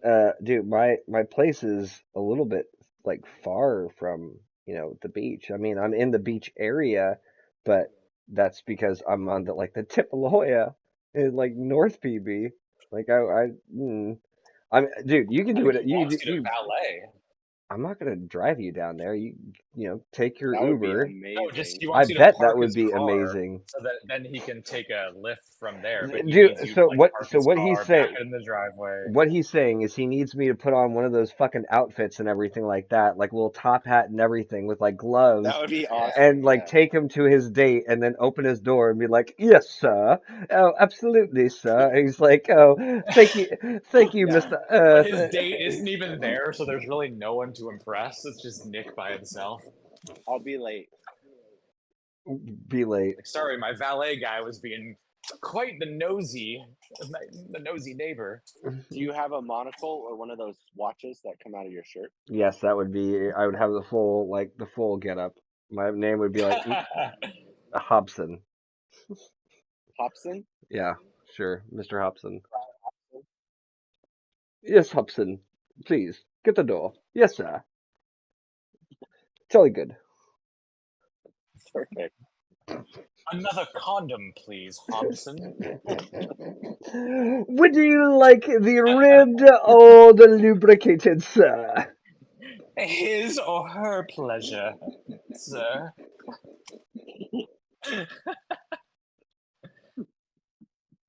my Dude, my place is a little bit like far from, the beach. I mean, I'm in the beach area, but that's because I'm on the tip of La Jolla in like North PB. Like dude, you can I do think it. he wants you to valet. I'm not gonna drive you down there. Take your that would be Uber. No, just amazing. he I wants you to bet that park would his be car amazing. so that then he can take a lift from there. But he needs Dude, you to so like what? park So his what he's car, back saying? it in the driveway. What he's saying is he needs me to put on one of those fucking outfits and everything like that, like little top hat and everything with like That gloves, would be Yeah. awesome. and like Yeah. take him to his date and then open his door and be like, "Yes, sir. Oh, absolutely, sir." And he's like, "Oh, thank you, Yeah. Mister." But his date isn't even there, so there's really no one to impress. It's just Nick by himself. I'll be late. Be late. Like, sorry, my valet guy was being quite the nosy neighbor. Do you have a monocle or one of those watches that come out of your shirt? Yes, that would be. I would have the full get up. My name would be like Hobson. Hobson? Yeah, sure, Mr. Hobson. Yes, Hobson. Please, get the door. Yes, sir. Jolly good. Perfect. Another condom, please, Hobson. Would you like the ribbed or the lubricated, sir? His or her pleasure, sir.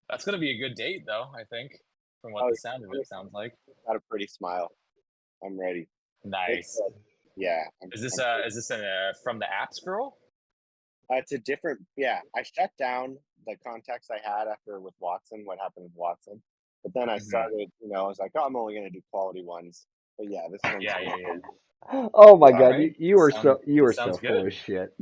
That's gonna be a good date, though. I think, from what Oh, the sound of yeah. it sounds like. Got a pretty smile. I'm ready. It's Nice. yeah. Is this from the apps girl? It's a different. Yeah, I shut down the contacts I had after with Watson. What happened with Watson? But then I Mhm. started. I was like, oh, I'm only gonna do quality ones. But yeah, this one's Yeah, yeah, yeah. Oh my All God, right. you That are so sounds full of good. shit.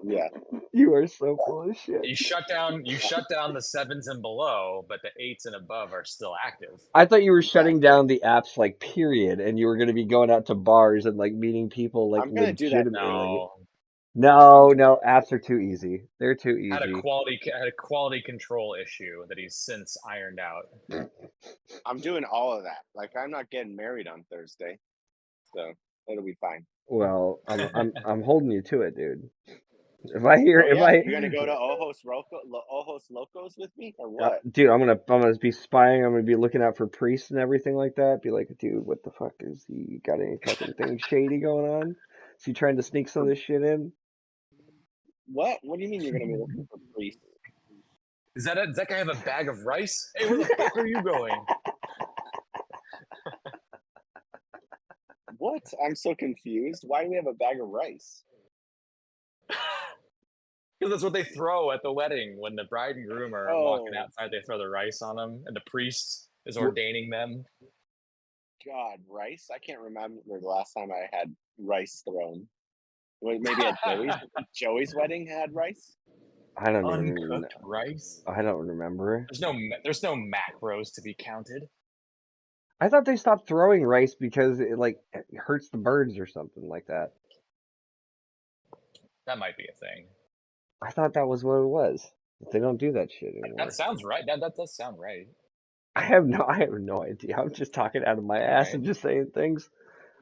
yeah. You are so full of shit. You shut down the sevens and below, but the eights and above are still active. I thought you were shutting Exactly. down the apps like period, and you were going to be going out to bars and like meeting people like I'm gonna do that too. legitimately. No, No, no, apps are too easy. They're too easy. had a quality control issue that he's since ironed out. I'm doing all of that. Like I'm not getting married on Thursday, so it'll be fine. Well, I'm holding you to it, dude. Oh If yeah, I you're gonna go to Ojos Locos with me or what? dude, I'm gonna be spying. I'm gonna be looking out for priests and everything like that. Be like, dude, what the fuck is he got any fucking thing shady going on? Is he trying to sneak some of this shit in? What? What do you mean you're gonna be looking for priests? Does that guy have a bag of rice? Hey, where the fuck are you going? What? I'm so confused. Why do we have a bag of rice? Because that's what they throw at the wedding when the bride and groom are walking Oh outside. They throw the rice on them, and the priest is Wh- ordaining them. God, rice! I can't remember the last time I had rice thrown. Maybe at Joey's. Joey's wedding had rice. I don't even. Uncooked rice. I don't remember. There's no macros to be counted. I thought they stopped throwing rice because it hurts the birds or something like that. That might be a thing. I thought that was what it was. But they don't do that shit That anymore. sounds right. That does sound right. I have no idea. I'm just talking out of my All ass right. and just saying things.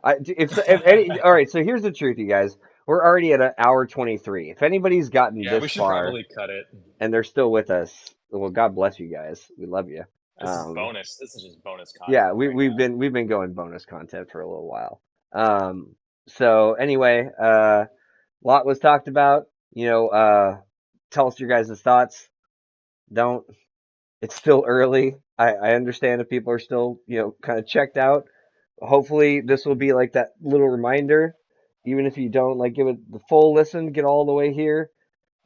If any, all right. So here's the truth, you guys. We're already at an hour 23. If anybody's gotten Yeah, this we should far probably cut it. and they're still with us, well, God bless you guys. We love you. This is bonus. This is just bonus Yeah, content right we've been going bonus content for a little while. So anyway, lot was talked about. Tell us your guys' thoughts. Don't. It's still early. I understand if people are still, kind of checked out. Hopefully, this will be like that little reminder. Even if you don't like give it the full listen, get all the way here.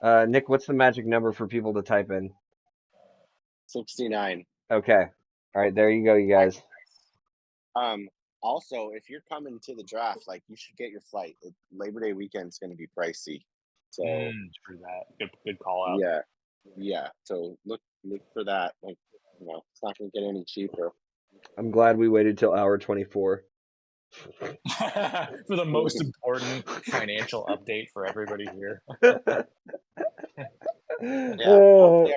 Nick, what's the magic number for people to type in? 69. Okay. All right, there you go, you guys. Also, if you're coming to the draft, like you should get your flight. Labor Day weekend's going to be pricey, so True that. Good call out. yeah. So look for that. Like, it's not going to get any cheaper. I'm glad we waited till hour 24. For the most important financial update for everybody here. Yeah, hopefully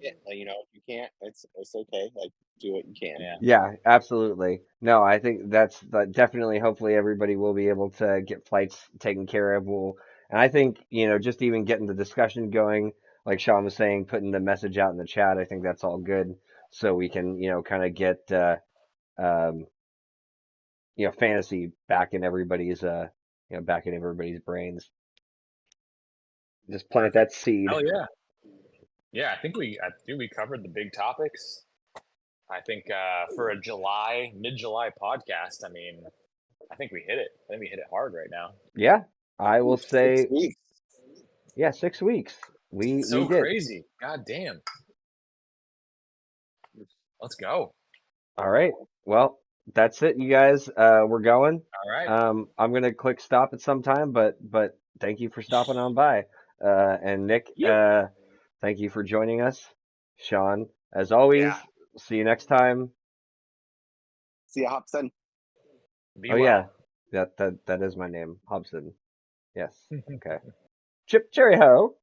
if you can't, it's okay. Like, do what you can. Yeah. Yeah, absolutely. No, I think that's definitely. Hopefully, everybody will be able to get flights taken care of. And I think just even getting the discussion going, like Sean was saying, putting the message out in the chat. I think that's all good, so we can kind of get um, fantasy back in everybody's back in everybody's brains. Just plant that seed. Hell yeah. Yeah, I think we covered the big topics. I think for a mid-July podcast, I mean, I think we hit it. I think we hit it hard right now. Yeah, I will 6 say, weeks. yeah, 6 weeks. We So did. crazy. God damn. Let's go. All right. Well, that's it, you guys. We're going. All right. I'm gonna click stop at some time, but thank you for stopping on by. And Nick, Yep. thank you for joining us. Sean, as always, Yeah. see you next time. See ya, Hobson. Be Oh well. yeah, that is my name, Hobson. Yes. Okay. Chip Cherry Ho.